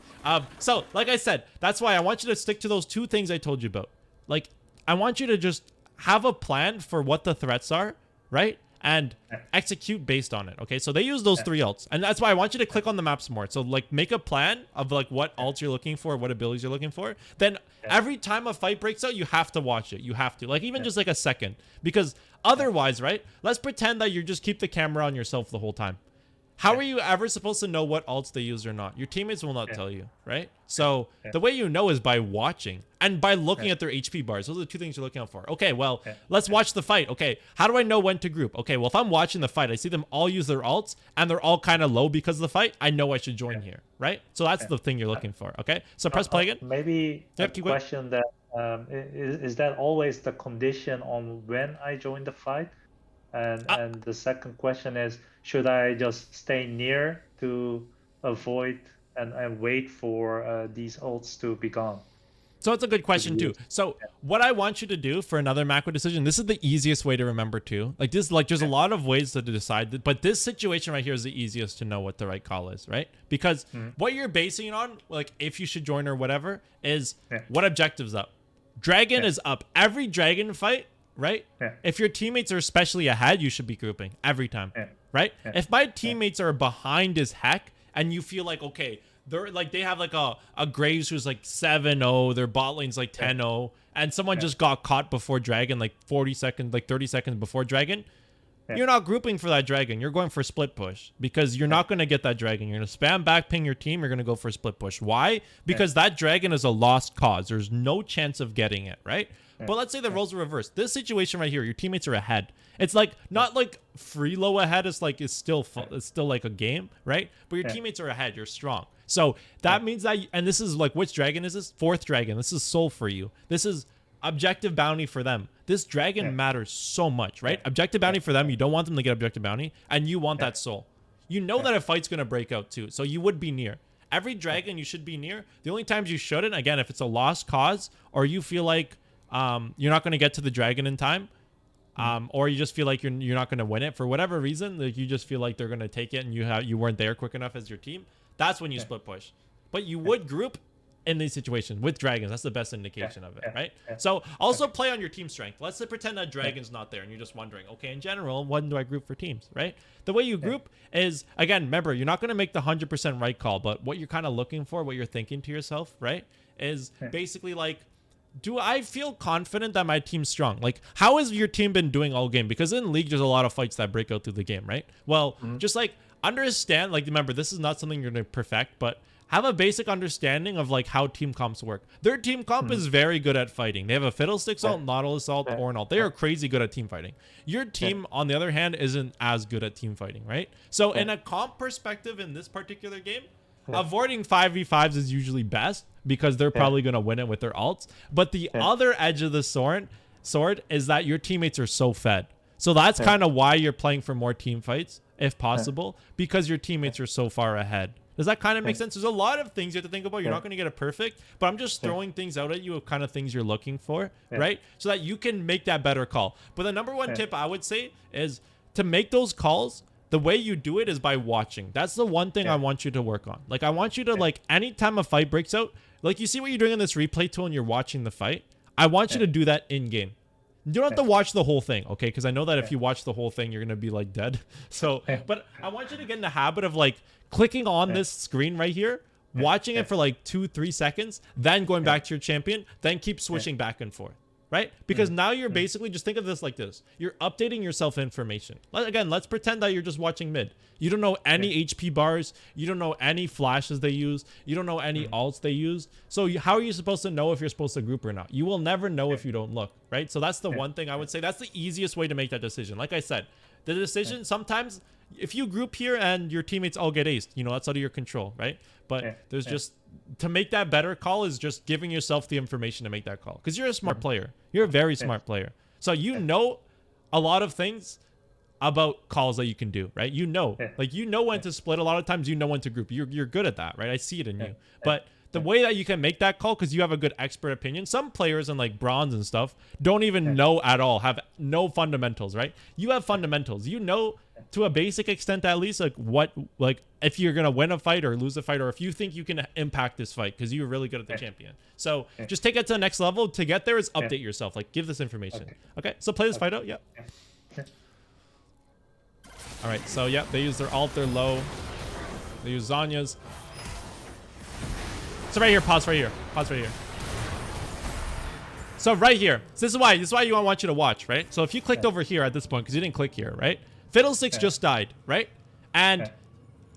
So like I said, that's why I want you to stick to those 2 things I told you about. Like, I want you to just have a plan for what the threats are, right? And execute based on it. Okay, so they use those 3 ults, and that's why I want you to click on the maps more. So like, make a plan of like what ults you're looking for, what abilities you're looking for. Then every time a fight breaks out, you have to watch it. You have to, like, even just like a second, because otherwise, right? Let's pretend that you just keep the camera on yourself the whole time. How are you ever supposed to know what ults they use or not? Your teammates will not tell you, right? So the way you know is by watching and by looking at their HP bars. Those are the 2 things you're looking out for. Okay, well, let's watch the fight. Okay, how do I know when to group? Okay, well, if I'm watching the fight, I see them all use their ults and they're all kind of low because of the fight, I know I should join here, right? So that's the thing you're looking for, okay? So press play again. Maybe a question that, is that always the condition on when I join the fight? And the second question is, should I just stay near to avoid and wait for these ults to be gone? So it's a good question too. So what I want you to do for another macro decision, this is the easiest way to remember too. Like this, like there's a lot of ways to decide, but this situation right here is the easiest to know what the right call is, right? Because what you're basing it on, like if you should join or whatever, is what objective's up. Dragon is up. Every dragon fight, right? If your teammates are especially ahead, you should be grouping every time, right? If my teammates are behind as heck and you feel like, okay, they're like, they have like a Graves who's like 7-0, their bot lane's like 10-0, and someone just got caught before Dragon, like 40 seconds, like 30 seconds before Dragon. You're not grouping for that Dragon. You're going for split push because you're not going to get that Dragon. You're going to spam back ping your team. You're going to go for split push. Why? Because that Dragon is a lost cause. There's no chance of getting it, right? But let's say the roles are reversed. This situation right here, your teammates are ahead. It's like not like free low ahead. It's like it's still like a game, right? But your teammates are ahead. You're strong. So that means that, and this is like, which dragon is this? 4th dragon. This is soul for you. This is objective bounty for them. This dragon matters so much, right? Objective bounty for them. You don't want them to get objective bounty, and you want that soul. You know that a fight's gonna break out too, so you would be near. Every dragon you should be near. The only times you shouldn't, again, if it's a lost cause or you feel like you're not gonna get to the dragon in time, or you just feel like you're not gonna win it for whatever reason, like you just feel like they're gonna take it and you weren't there quick enough as your team. That's when you split push. But you would group in these situations with dragons. That's the best indication of it, right? So also play on your team strength. Let's say pretend that dragon's not there and you're just wondering, okay, in general, when do I group for teams, right? The way you group is, again, remember, you're not going to make the 100% right call, but what you're kind of looking for, what you're thinking to yourself, right, is basically like, do I feel confident that my team's strong? Like, how has your team been doing all game? Because in League, there's a lot of fights that break out through the game, right? Well, just like understand, like, remember, this is not something you're going to perfect, but have a basic understanding of like how team comps work. Their team comp is very good at fighting. They have a Fiddlesticks ult, Nautilus ult, Ornn ult. They are crazy good at team fighting. Your team, on the other hand, isn't as good at team fighting, right? So in a comp perspective in this particular game, avoiding 5v5s is usually best because they're probably going to win it with their ults. But the other edge of the sword is that your teammates are so fed. So that's kind of why you're playing for more team fights, if possible, because your teammates are so far ahead. Does that kind of make sense? There's a lot of things you have to think about. You're not going to get it perfect, but I'm just throwing things out at you of kind of things you're looking for, right? So that you can make that better call. But the number one tip I would say is to make those calls, the way you do it is by watching. That's the one thing I want you to work on. Like, I want you to, like, anytime a fight breaks out, like, you see what you're doing in this replay tool and you're watching the fight? I want you to do that in-game. You don't have to watch the whole thing, okay? Because I know that if you watch the whole thing, you're going to be, like, dead. So, but I want you to get in the habit of, like, clicking on this screen right here, watching it for, like, 2-3 seconds, then going back to your champion, then keep switching back and forth, right? Because now you're basically, just think of this like this. You're updating your self-information. Again, let's pretend that you're just watching mid. You don't know any HP bars. You don't know any flashes they use. You don't know any ults they use. So how are you supposed to know if you're supposed to group or not? You will never know if you don't look, right? So that's the one thing I would say. That's the easiest way to make that decision. Like I said, the decision sometimes, if you group here and your teammates all get aced, you know, that's out of your control, right? But there's just, to make that better call is just giving yourself the information to make that call. Because you're a smart player. You're a very smart player. So you know a lot of things about calls that you can do, right? You know, like, you know when to split. A lot of times you know when to group. You're good at that, right? I see it in you. But the way that you can make that call, because you have a good expert opinion, some players in like bronze and stuff don't even know at all, have no fundamentals, right? You have fundamentals. You know, to a basic extent at least, like what, like if you're gonna win a fight or lose a fight, or if you think you can impact this fight because you're really good at the champion. So just take it to the next level. To get there is update yourself, like give this information. Okay, so play this fight out. All right, so they use their ult, they're low. They use Zanya's. So right here, pause right here. So right here, so this is why I want you to watch, right? So if you clicked over here at this point, because you didn't click here, right? Fiddlesticks just died, right? And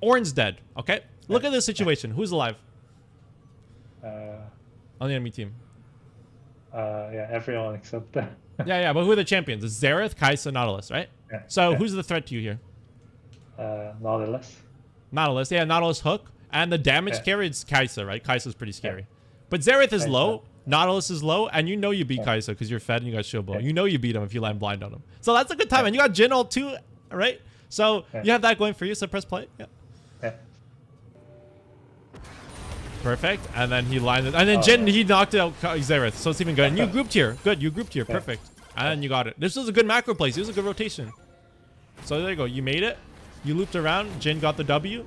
Ornn's dead, okay? Look at this situation. Who's alive? On the enemy team. Everyone except that. But who are the champions? It's Xerath, Kai'Sa, Nautilus, right? So who's the threat to you here? Nautilus. Nautilus, Hook. And the damage carry is Kai'Sa, right? Kai'Sa's pretty scary. But Xerath is low. Nautilus is low, and you know you beat Kai'Sa because you're fed and you got shield blow. You know you beat him if you land blind on him. So that's a good time. And you got Jhin ult too, right? So you have that going for you. So press play. Yeah. Perfect. And then he lined it. And then Jhin, he knocked out Xerath. So it's even good. And you grouped here. Good. You grouped here. Perfect. And then you got it. This was a good macro place. This was a good rotation. So there you go. You made it. You looped around. Jhin got the W.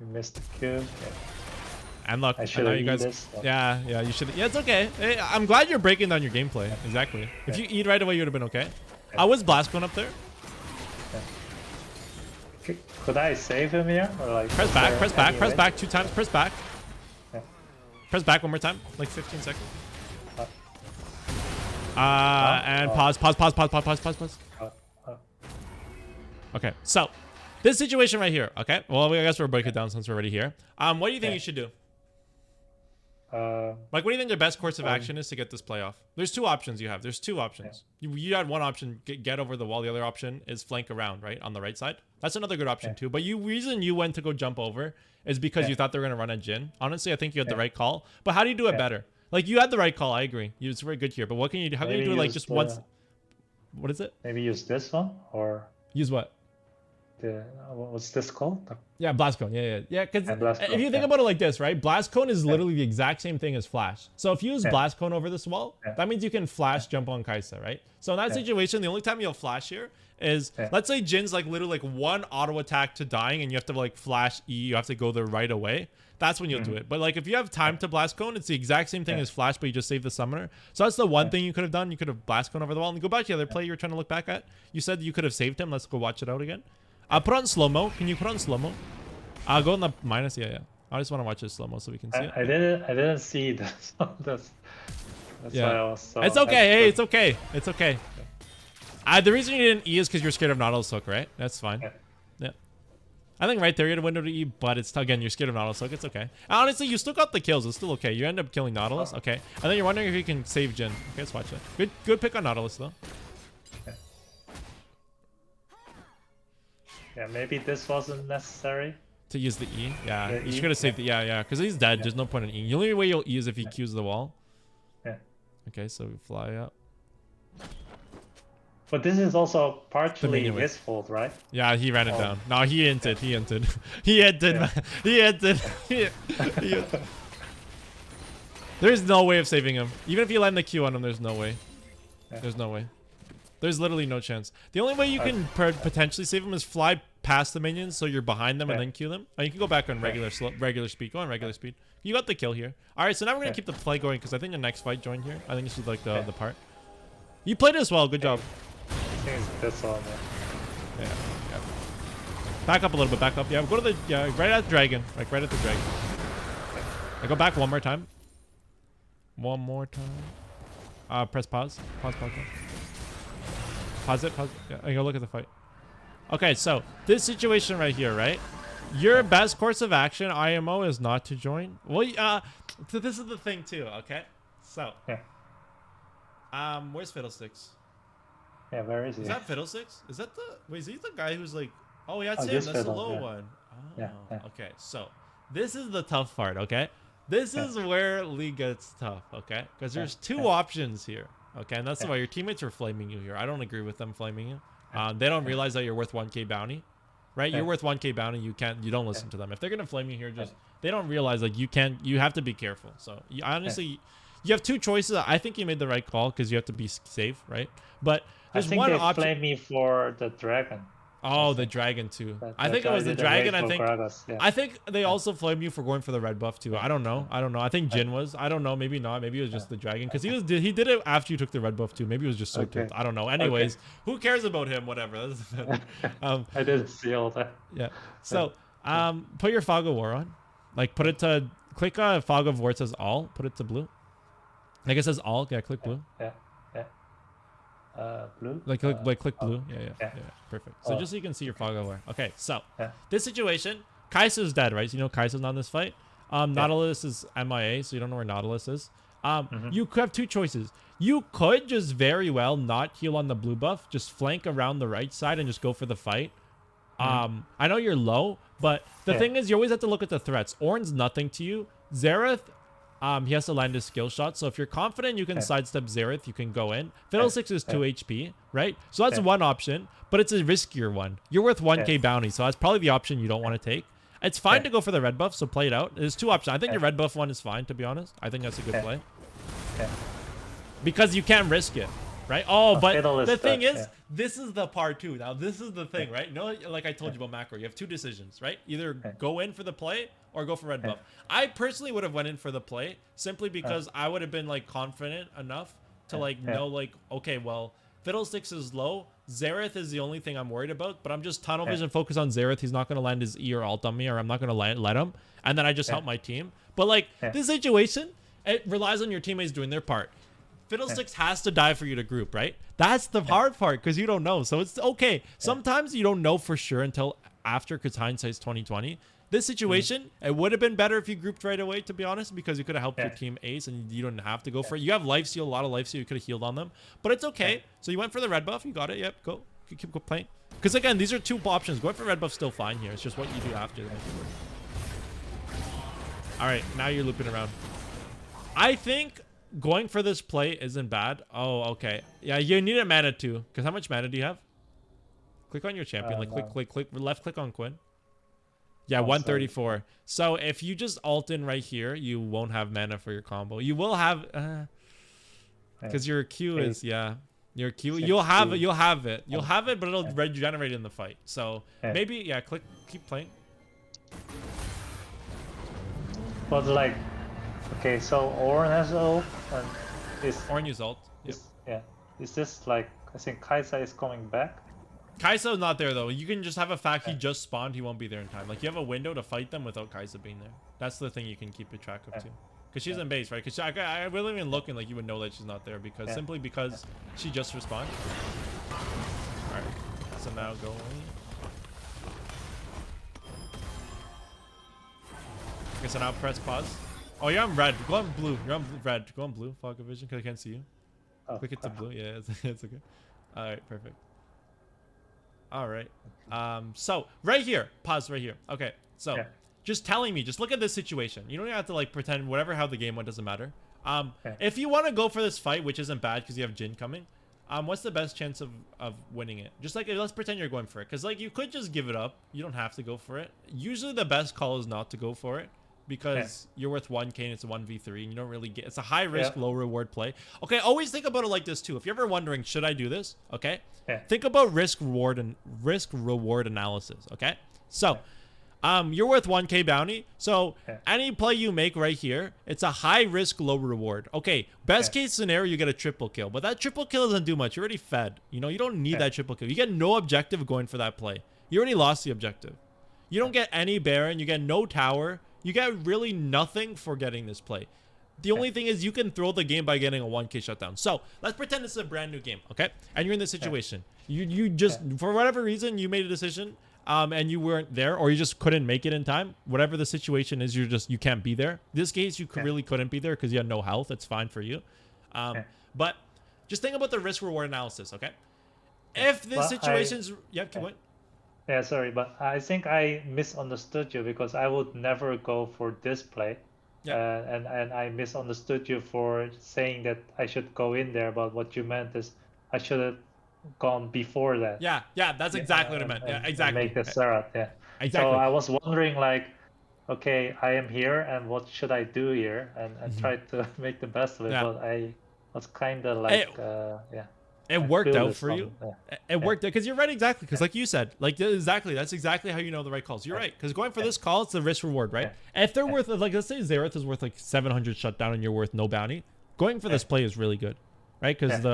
You missed the Q. And look, I I should know have you guys. this. Yeah, you should. Yeah, it's okay. Hey, I'm glad you're breaking down your gameplay. Exactly. If you eat right away, you would have been okay. I was blast going up there. Could I save him here? Or like Press back, press back, press way? back 2 times. Press back. Yeah. Press back one more time, like 15 seconds. Uh, And oh. pause. Oh. Okay, so this situation right here. Okay, well, I guess we'll break it down since we're already here. What do you think you should do? Like, what do you think the best course of action is to get this playoff? There's 2 options you have. There's 2 options. You had one option, get over the wall. The other option is flank around, right, on the right side. That's another good option too. But reason you went to go jump over is because you thought they were gonna run a Jhin. Honestly, I think you had the right call. But how do you do it better? Like, you had the right call. I agree. It's very good here. But what can you do? How can you do it like just once? What is it? Maybe use this one or Use what? what's this called? Yeah, blast cone. Yeah. Because And blast if cone, you think about it like this, right? Blast cone is literally the exact same thing as flash. So if you use Yeah. blast cone over this wall, that means you can flash jump on Kai'Sa, right? So in that situation, the only time you'll flash here is, let's say Jin's like literally like 1 auto attack to dying, and you have to like flash E. You have to go there right away. That's when you'll do it. But like if you have time to blast cone, it's the exact same thing as flash, but you just save the summoner. So that's the one thing you could have done. You could have blast cone over the wall and go back to the other play you were trying to look back at. You said you could have saved him. Let's go watch it out again. Put on slow-mo. Can you put on slow-mo? Go in the minus. Yeah. I just want to watch it slow-mo so we can see it. I didn't see this. That's why I was so it's okay. Hey, it's okay. It's okay. The reason you didn't E is because you're scared of Nautilus Hook, right? That's fine. Yeah. I think right there you had a window to E, but it's again you're scared of Nautilus Hook. It's okay. And honestly, you still got the kills. It's still okay. You end up killing Nautilus. Okay. And then you're wondering if you can save Jhin. Okay, let's watch it. Good pick on Nautilus though. Yeah, maybe this wasn't necessary. To use the E? Yeah. The You E? should have saved the yeah. Because he's dead. There's no point in E. The only way you'll E is if he Qs the wall. Yeah. Okay, so we fly up. But this is also partially his fault, right? Yeah, he ran it down. No, he entered. He entered. He entered. He entered. There's no way of saving him. Even if you land the Q on him, there's no way. There's no way. There's literally no chance. The only way you can potentially save him is fly past the minions so you're behind them and then Q them. You can go back on regular speed. Go on regular speed. You got the kill here. All right, so now we're going to keep the play going because I think the next fight joined here. I think this is like the part. You played as well. Good job. I think it's this one. Yeah. Back up a little bit. Back up. Yeah, go to the right at the dragon. Like right at the dragon. I go back one more time. One more time. Press pause. Pause. Pause it. Yeah, and go look at the fight. Okay, so this situation right here, right? Your best course of action, IMO, is not to join. Well, so this is the thing too. Okay, so where's Fiddlesticks? Yeah, where is he? Is that Fiddlesticks? Is that the? Wait, is he the guy who's like? Oh, yeah, that's him. this That's the Fiddle, low yeah. one. Oh, Yeah. okay. So this is the tough part. Okay, this is where League gets tough. Okay, because there's 2 options here. Okay, and that's why your teammates are flaming you here. I don't agree with them flaming you. They don't realize that you're worth 1k bounty, right? You're worth 1k bounty. You don't listen to them. If they're gonna flame you here, they don't realize like you have to be careful. So honestly, you have 2 choices. I think you made the right call because you have to be safe, right? But there's one option. I think they flame me for the dragon. Oh, the dragon too. I think it was the dragon. I think they also flamed you for going for the red buff too. I don't know. I think Jhin was. I don't know. Maybe not. Maybe it was just the dragon because he did it after you took the red buff too. Maybe it was just so tilt. I don't know. Anyways, who cares about him? Whatever. I didn't see all that. Yeah. So put your fog of war on. Like put it to click fog of war. It says all. Put it to blue. Like it says all. Yeah. Click blue. Yeah. Blue? Like click blue. Yeah. Perfect. So just so you can see your fog of war. Okay, so this situation, Kai'Sa's dead, right? So you know Kai'Sa's not in this fight. Nautilus is MIA, so you don't know where Nautilus is. You could have 2 choices. You could just very well not heal on the blue buff, just flank around the right side and just go for the fight. I know you're low, but the thing is you always have to look at the threats. Ornn's nothing to you. Xerath he has to land his skill shot. So if you're confident you can sidestep Xerath, you can go in. Fiddlesticks is 2 HP, right? So that's one option, but it's a riskier one. You're worth 1k bounty, so that's probably the option you don't want to take. It's fine to go for the red buff, so play it out. There's 2 options. I think your red buff one is fine, to be honest. I think that's a good play. Because you can't risk it, right? Oh, but the thing is, this is the part too. Now, this is the thing, right? No, like I told you about macro, you have 2 decisions, right? Either go in for the play or go for red buff. I personally would have went in for the play simply because I would have been like confident enough to like know like, okay, well, Fiddlesticks is low. Xerath is the only thing I'm worried about, but I'm just tunnel vision focus on Xerath. He's not going to land his E or alt on me, or I'm not going to let him. And then I just help my team. But like this situation, it relies on your teammates doing their part. Fiddlesticks has to die for you to group, right? That's the hard part because you don't know. So it's okay. Sometimes you don't know for sure until after, because hindsight's 2020. This situation, it would have been better if you grouped right away, to be honest, because you could have helped your team ace and you don't have to go for it. You have life steal, a lot of life steal. You could have healed on them, but it's okay. So you went for the red buff. You got it. Yep. Go. Keep playing. Because again, these are 2 options. Going for red buff still fine here. It's just what you do after to make it work. All right. Now you're looping around. I think going for this play isn't bad. Oh, okay. Yeah, you need a mana too. Because how much mana do you have? Click on your champion. Like click left click on Quinn. Yeah, 134. So if you just ult in right here, you won't have mana for your combo. You will have because your Q is your Q. You'll have it. You'll have it, but it'll regenerate in the fight. So maybe keep playing. But like, okay, so Ornn has ult, and Ornn use ult. Yep. Is this like, I think Kaisa is coming back? Kai'Sa's not there though. You can just have a fact he just spawned. He won't be there in time. Like you have a window to fight them without Kaisa being there. That's the thing you can keep a track of too. Because she's in base, right? Because I wasn't even looking like you would know that she's not there because simply because she just respawned. All right. So now go in. Okay, so now press pause. Oh, you're on red. Go on blue. You're on red. Go on blue. Fog of vision because I can't see you. Click it to blue. Yeah, it's okay. All right, perfect. All right. So right here, pause right here. Okay. So just telling me, just look at this situation. You don't have to like pretend whatever how the game went doesn't matter. If you want to go for this fight, which isn't bad because you have Jhin coming, what's the best chance of winning it? Just like let's pretend you're going for it, because like you could just give it up. You don't have to go for it. Usually the best call is not to go for it. Because you're worth 1k and it's a 1v3 and you don't really get, it's a high risk, low reward play. Okay, always think about it like this too. If you're ever wondering, should I do this? Okay, think about risk reward analysis. Okay, so you're worth 1k bounty. So any play you make right here, it's a high risk, low reward. Okay, best case scenario, you get a triple kill, but that triple kill doesn't do much. You're already fed. You know, you don't need that triple kill. You get no objective going for that play. You already lost the objective. You don't get any Baron. You get no tower. You get really nothing for getting this play. The only thing is you can throw the game by getting a 1k shutdown. So let's pretend this is a brand new game, okay? And you're in this situation. You just, for whatever reason, you made a decision and you weren't there, or you just couldn't make it in time. Whatever the situation is, you can't be there. In this case, you really couldn't be there because you had no health. It's fine for you. But just think about the risk reward analysis, okay? If this situation's... keep going. Yeah, sorry, but I think I misunderstood you because I would never go for this play. And I misunderstood you for saying that I should go in there, but what you meant is I should have gone before that. Yeah, that's exactly what I meant. Exactly. Make the Xerath, Exactly. So I was wondering like, okay, I am here and what should I do here? And try to make the best of it, but I was kind of like, It worked out for you. It worked out because you're right, exactly. Because like you said, like that's exactly how you know the right calls. You're right. Because going for this call, it's the risk reward, right? If they're worth, like, let's say Xerath is worth like 700 shutdown and you're worth no bounty, going for this play is really good, right? Because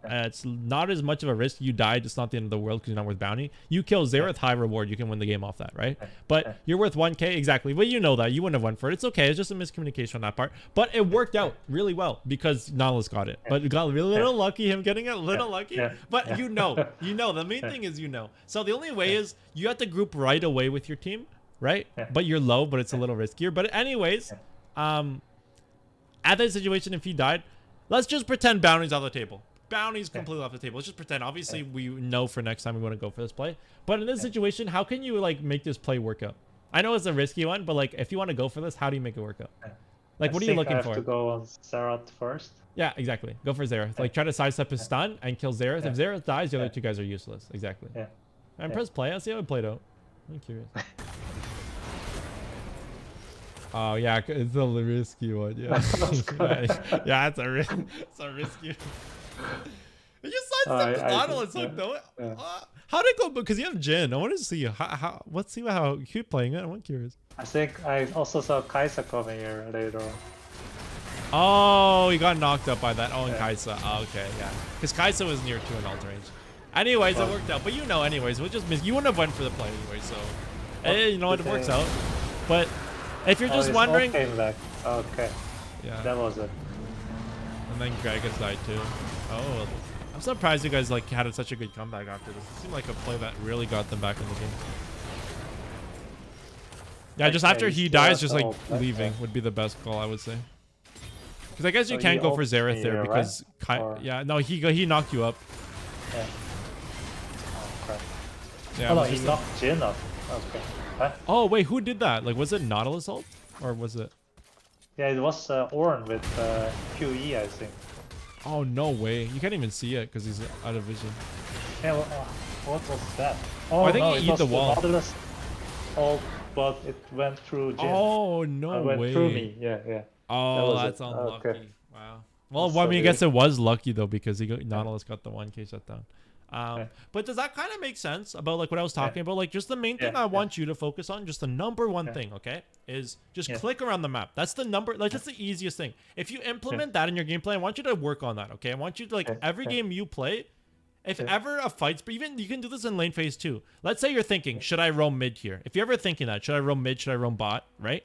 it's not as much of a risk. You died, it's not the end of the world because you're not worth bounty. You kill Xerath, high reward, you can win the game off that, right? But you're worth 1k, exactly. But you know that you wouldn't have went for it. It's okay. It's just a miscommunication on that part. But it worked out really well because Nautilus got it. But it got a little lucky, him getting it a little lucky. But you know, the main thing is So the only way is you have to group right away with your team, right? But you're low, but it's a little riskier. But anyways, at that situation, if he died, let's just pretend bounty's off the table. Bounty's completely off the table. Let's just pretend. Obviously, we know for next time we want to go for this play. But in this situation, how can you like make this play work out? I know it's a risky one, but like if you want to go for this, how do you make it work out? Like, what are you looking I have for? to go on Zerat first. Yeah, exactly. Go for Xerath. Like, try to sidestep his stun and kill Xerath. If Xerath dies, the other Yeah. two guys are useless. Exactly. Yeah. And Yeah. press play. I'll see how it played out. I'm curious. Oh yeah, it's a risky one. Yeah, yeah, it's a risky one. You sidestep the Nautilus hook though. Yeah. How'd it go? Because you have Jin. I want to see how. Let's see how you keep playing it. I'm curious. I think I also saw Kaisa coming here later on. Oh, he got knocked up by that. Oh, and Yeah. Kaisa. Oh, okay, yeah. Because Kaisa was near 2 in alt range. Anyways, it worked out. But you know, anyways, we just missed. You wouldn't have went for the play anyway, so. Hey, you know what? It works out. But if you're just his wondering. ult came back. Okay. Yeah. That was it. And then Gragas died too. Oh, I'm surprised you guys like had such a good comeback after this. It seemed like a play that really got them back in the game. Yeah, just after he dies, just like leaving would be the best call, I would say. Because I guess you can't go for Xerath there because yeah, no, he knocked you up. Yeah. Oh crap. Yeah. Oh no, he knocked Jin up. Okay. Huh? Oh wait, who did that? Like, was it Nautilus ult or was it? Yeah, it was Ornn with QE, I think. Oh no way! You can't even see it because he's out of vision. Yeah, well, what was that? Oh, I think no, he it eat was the wall. Nautilus ult, but it went through Jin. Oh no went way! through me. Yeah, yeah. Oh, That that's was it. unlucky. Okay. Wow. Well, So I mean, I guess it was lucky though because Nautilus got the 1K shutdown. Yeah. But does that kind of make sense about like what I was talking about? Like just the main thing I want you to focus on, just the number one thing, okay, is just click around the map. That's the number, like that's the easiest thing. If you implement that in your gameplay, I want you to work on that, okay? I want you to like every game you play, if ever a fight's, but even you can do this in lane phase too. Let's say you're thinking, should I roam mid here? If you're ever thinking that, should I roam mid, should I roam bot, right?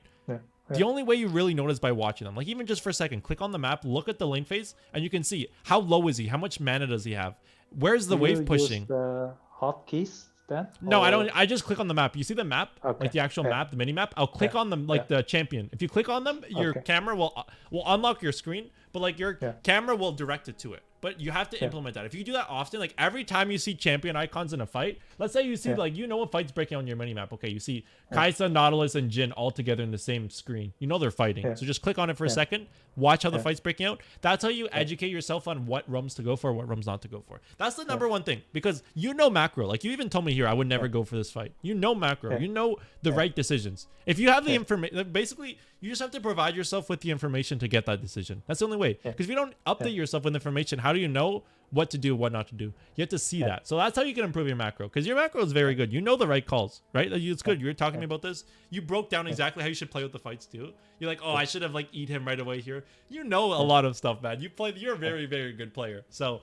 The only way you really notice by watching them, like even just for a second, click on the map, look at the lane phase, and you can see how low is he, how much mana does he have, where's the wave pushing. Use the hotkeys then? No, or... I don't. I just click on the map. You see the map, Okay. like the actual map, the mini map. I'll click on them, like the champion. If you click on them, your camera will unlock your screen, but like your camera will direct it to it. But you have to implement that. If you do that often, like every time you see champion icons in a fight, let's say you see like a fight's breaking on your mini map. Okay, you see Kaisa, Nautilus, and Jin all together in the same screen. You know they're fighting. So just click on it for a second. Watch how the fight's breaking out. That's how you educate yourself on what roams to go for, what roams not to go for. That's the number one thing because you know macro. Like you even told me here, I would never go for this fight. You know macro. You know the right decisions. If you have the information, basically you just have to provide yourself with the information to get that decision. That's the only way. Because if you don't update yourself with information, how do you know what to do, what not to do? You have to see that. So that's how you can improve your macro. Because your macro is very good. You know the right calls, right? It's good. You were talking to me about this. You broke down exactly how you should play with the fights too. You're like, oh, I should have like eat him right away here. You know a lot of stuff, man. You're a very, very good player. So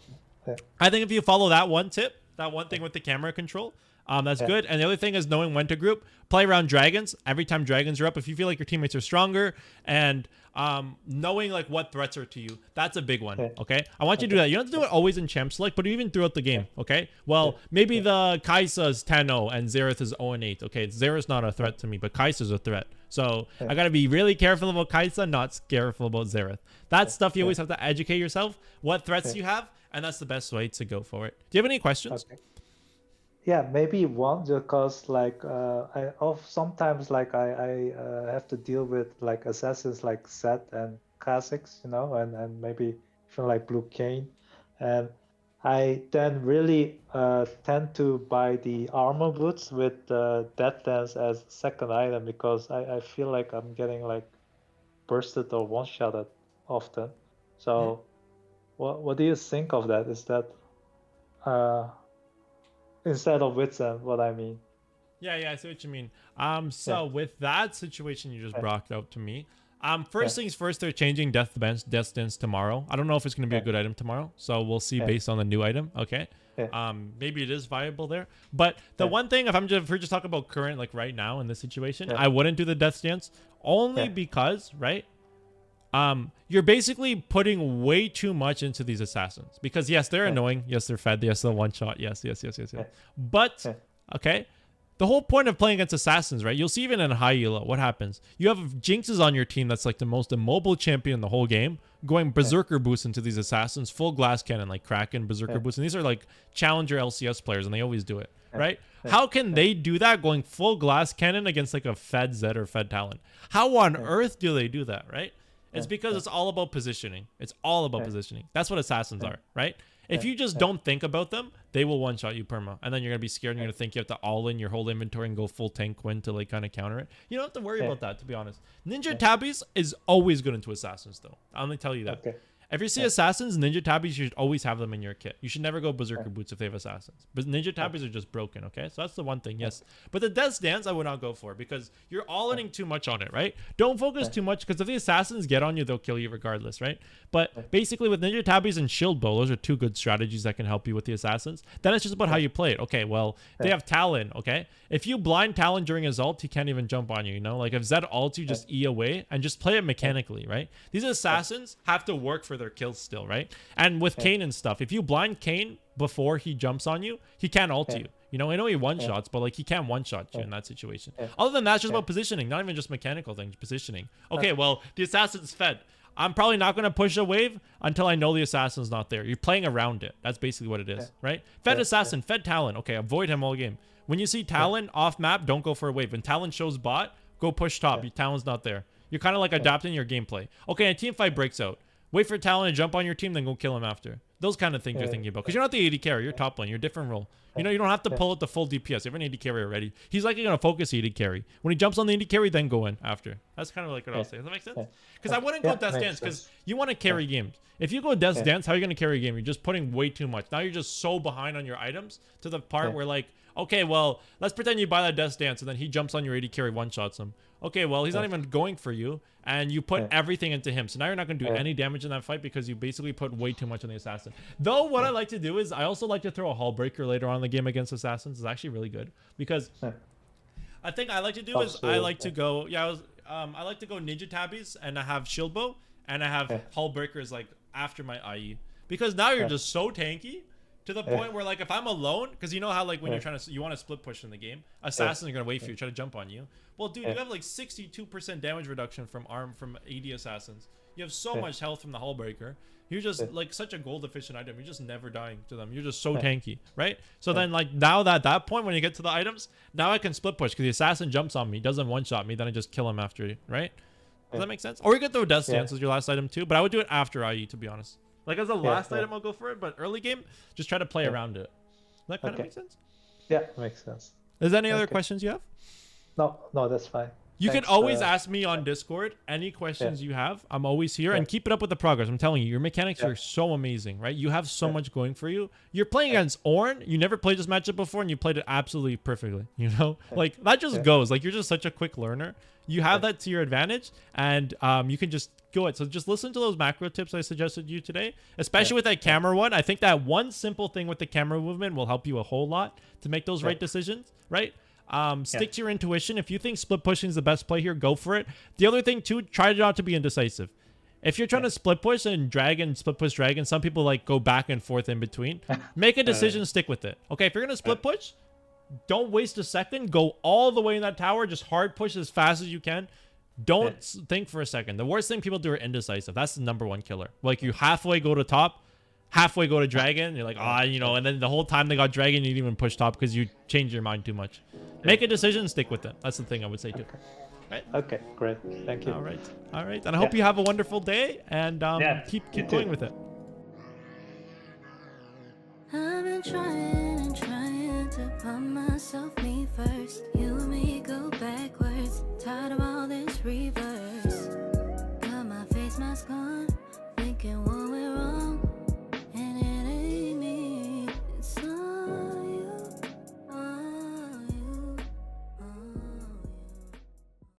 I think if you follow that one tip, that one thing with the camera control, that's good. And the other thing is knowing when to group. Play around dragons. Every time dragons are up, if you feel like your teammates are stronger, and knowing like what threats are to you, that's a big one. Okay, I want you to do that. You don't have to do it always in champ select, but even throughout the game. Okay, well maybe the Kai'Sa's 10-0 and Xerath is 0-8. Okay, Xerath's not a threat to me, but Kai'Sa's a threat. So I gotta be really careful about Kaisa, not careful about Xerath. That's stuff you always have to educate yourself. What threats you have, and that's the best way to go for it. Do you have any questions? Yeah, maybe one, because like sometimes like I have to deal with like assassins like Zed and Kha'Zix, you know, and maybe even like Blue Kayn, and I then really tend to buy the armor boots with Death Dance as second item because I feel like I'm getting like bursted or one-shotted often. So what do you think of that? Is that instead of Witsend, what I mean? Yeah, I see what you mean. So with that situation you just brought out to me, first things first, they're changing Death Dance tomorrow. I don't know if it's going to be a good item tomorrow, so we'll see based on the new item. Okay. Maybe it is viable there, but the one thing, if we're just talking about current, like right now in this situation, I wouldn't do the Death Dance only because, right? You're basically putting way too much into these assassins because yes, they're annoying. Yes, they're fed. Yes, they're one shot. Yes. But okay, the whole point of playing against assassins, right? You'll see even in high elo, what happens? You have Jinxes on your team that's like the most immobile champion in the whole game, going berserker boost into these assassins, full glass cannon like Kraken, berserker boost, and these are like challenger LCS players, and they always do it, right? How can they do that going full glass cannon against like a Fed Zed or Fed Talon? How on earth do they do that, right? It's because it's all about positioning. It's all about positioning. That's what assassins are, right? If you just don't think about them, they will one-shot you perma. And then you're going to be scared and you're going to think you have to all-in your whole inventory and go full tank Quinn to like kind of counter it. You don't have to worry about that, to be honest. Ninja Tabbies is always good into assassins, though. I'm going to tell you that. Okay. If you see assassins, Ninja Tabbies, you should always have them in your kit. You should never go Berserker Boots if they have assassins. But Ninja Tabbies are just broken, okay? So that's the one thing, yes. But the Death's Dance, I would not go for because you're all-inning too much on it, right? Don't focus too much because if the assassins get on you, they'll kill you regardless, right? But basically with Ninja Tabbies and Shield Bow, those are two good strategies that can help you with the assassins. Then it's just about how you play it. Okay, well, they have Talon, okay? If you blind Talon during his ult, he can't even jump on you, you know? Like if Zed ults you, just E away and just play it mechanically, right? These assassins have to work for their kills still, right? And with Kayn and stuff, if you blind Kayn before he jumps on you, he can't ult you. You know, I know he one-shots, but like he can't one-shot you in that situation. Other than that, it's just about positioning, not even just mechanical things, positioning. Okay, well, the assassin's fed. I'm probably not going to push a wave until I know the assassin's not there. You're playing around it. That's basically what it is, right? Fed assassin, fed Talon. Okay, avoid him all game. When you see Talon off map, don't go for a wave. When Talon shows bot, go push top. Your Talon's not there. You're kind of like adapting your gameplay. Okay, a team fight breaks out. Wait for Talon to jump on your team, then go kill him after. Those kind of things you're thinking about. Because you're not the AD carry. You're top lane. You're a different role. You know, you don't have to pull out the full DPS. You have an AD carry already. He's likely going to focus AD carry. When he jumps on the AD carry, then go in after. That's kind of like what I'll say. Does that make sense? Because I wouldn't go Death's Dance because you want to carry games. If you go Death's Dance, how are you going to carry a game? You're just putting way too much. Now you're just so behind on your items to the part where like, okay, well, let's pretend you buy that Death's Dance and then he jumps on your AD carry, one-shots him. Okay, well, he's not even going for you, and you put everything into him. So now you're not going to do any damage in that fight because you basically put way too much on the assassin. Though what I like to do is I also like to throw a Hull Breaker later on in the game against assassins. It's actually really good because I think I like to do is I like to go, I like to go Ninja Tabbies and I have Shield Bow and I have Hull Breakers like after my IE because now you're just so tanky. To the point where, like, if I'm alone, because you know how, like, when you're trying to, you want to split push in the game, assassins are going to wait for you, try to jump on you. Well, dude, you have, like, 62% damage reduction from AD assassins. You have so much health from the Hull Breaker. You're just, like, such a gold efficient item. You're just never dying to them. You're just so tanky, right? So then, like, now that at that point, when you get to the items, now I can split push, because the assassin jumps on me, doesn't one-shot me, then I just kill him after, right? Does that make sense? Or you could throw Death's Dance as your last item, too, but I would do it after IE, to be honest. Like as a last item, I'll go for it, but early game, just try to play around it. Does that kind of make sense? Yeah, makes sense. Is there any other questions you have? No, that's fine. You can always ask me on Discord any questions you have. I'm always here, and keep it up with the progress. I'm telling you, your mechanics are so amazing, right? You have so much going for you. You're playing against Ornn. You never played this matchup before, and you played it absolutely perfectly. You know, like that just goes. Like you're just such a quick learner. You have that to your advantage, and you can just go it. So just listen to those macro tips I suggested you today, especially with that camera one. I think that one simple thing with the camera movement will help you a whole lot to make those right decisions, right? Stick to your intuition. If you think split pushing is the best play here, go for it. The other thing too, try not to be indecisive. If you're trying to split push and dragon, split push dragon, some people like go back and forth in between. Make a decision, stick with it. Okay, if you're gonna split push, don't waste a second. Go all the way in that tower. Just hard push as fast as you can. Don't think for a second. The worst thing people do are indecisive. That's the #1 killer. Like you halfway go to top, halfway go to dragon. You're like, you know, and then the whole time they got dragon, you didn't even push top because you changed your mind too much. Make a decision, stick with it. That's the thing I would say too. Right? Okay, great. Thank you. All right. And I hope you have a wonderful day and keep going with it. I've been trying to put myself me first. You and me go backwards. Tired of all this reverse.